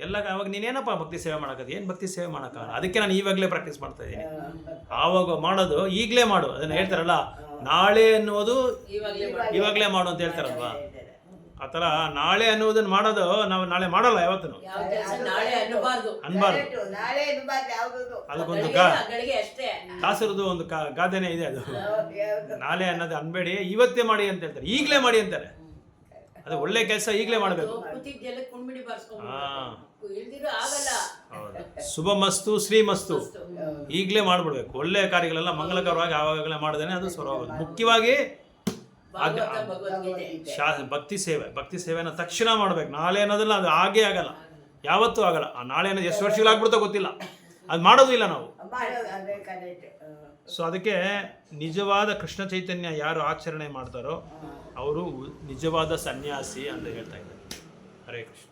ಎಲ್ಲ. ಅವಾಗ ನೀನೇನಪ್ಪ ಭಕ್ತಿ ಸೇವೆ ಮಾಡೋಕ್ಕದು, ಏನು ಭಕ್ತಿ ಸೇವೆ ಮಾಡೋಕ್ಕಾಗಲ್ಲ. ಅದಕ್ಕೆ ನಾನು ಇವಾಗಲೇ ಪ್ರಾಕ್ಟೀಸ್ ಮಾಡ್ತಾ ಇದ್ದೀನಿ. ಆವಾಗ ಮಾಡೋದು ಈಗಲೇ ಮಾಡು, ಅದನ್ನು ಹೇಳ್ತಾರಲ್ಲ, ನಾಳೆ ಅನ್ನೋದು ಇವಾಗಲೇ ಮಾಡು ಅಂತ ಹೇಳ್ತಾರಲ್ವಾ, ಆ ಥರ ನಾಳೆ ಅನ್ನೋದನ್ನ ಮಾಡೋದು ನಾವು ನಾಳೆ ಮಾಡಲ್ಲ, ಯಾವತ್ತೂ ಅನ್ಬಾರ್ದು. ಅದಕ್ಕೊಂದು ಕಾಸರದು ಒಂದು ಗಾದೆನೇ ಇದೆ, ಅದು ನಾಳೆ ಅನ್ನೋದು ಅನ್ಬೇಡಿ, ಇವತ್ತೇ ಮಾಡಿ ಅಂತ ಹೇಳ್ತಾರೆ, ಈಗಲೇ ಮಾಡಿ ಅಂತಾರೆ. ಅದು ಒಳ್ಳೆ ಕೆಲಸ ಈಗಲೇ ಮಾಡಬೇಕು. ಶುಭಮಸ್ತು ಶ್ರೀಮಸ್ತು ಈಗಲೇ ಮಾಡ್ಬಿಡ್ಬೇಕು. ಒಳ್ಳೆ ಕಾರ್ಯಗಳೆಲ್ಲ ಮಂಗಳಕರವಾಗಿ ಆವಾಗಲೇ ಮಾಡಿದ್ರೆ ಅದು ಸ್ವರವಾಗೋದು. ಮುಖ್ಯವಾಗಿ ಭಕ್ತಿ ಸೇವೆನ ತಕ್ಷಣ ಮಾಡ್ಬೇಕು. ನಾಳೆ ಅನ್ನೋದಲ್ಲ, ಅದು ಆಗೇ ಆಗಲ್ಲ, ಯಾವತ್ತೂ ಆಗಲ್ಲ. ಆ ನಾಳೆ ಅನ್ನೋದು ಎಷ್ಟು ವರ್ಷಗಳಾಗ್ಬಿಡ್ತೋ ಗೊತ್ತಿಲ್ಲ, ಅದು ಮಾಡೋದು ಇಲ್ಲ ನಾವು. ಸೊ ಅದಕ್ಕೆ ನಿಜವಾದ ಕೃಷ್ಣ ಚೈತನ್ಯ ಯಾರು ಆಚರಣೆ ಮಾಡ್ತಾರೋ ಅವರು ನಿಜವಾದ ಸನ್ಯಾಸಿ ಅಂತ ಹೇಳ್ತಾ ಇದ್ದಾರೆ. ಹರೇ ಕೃಷ್ಣ.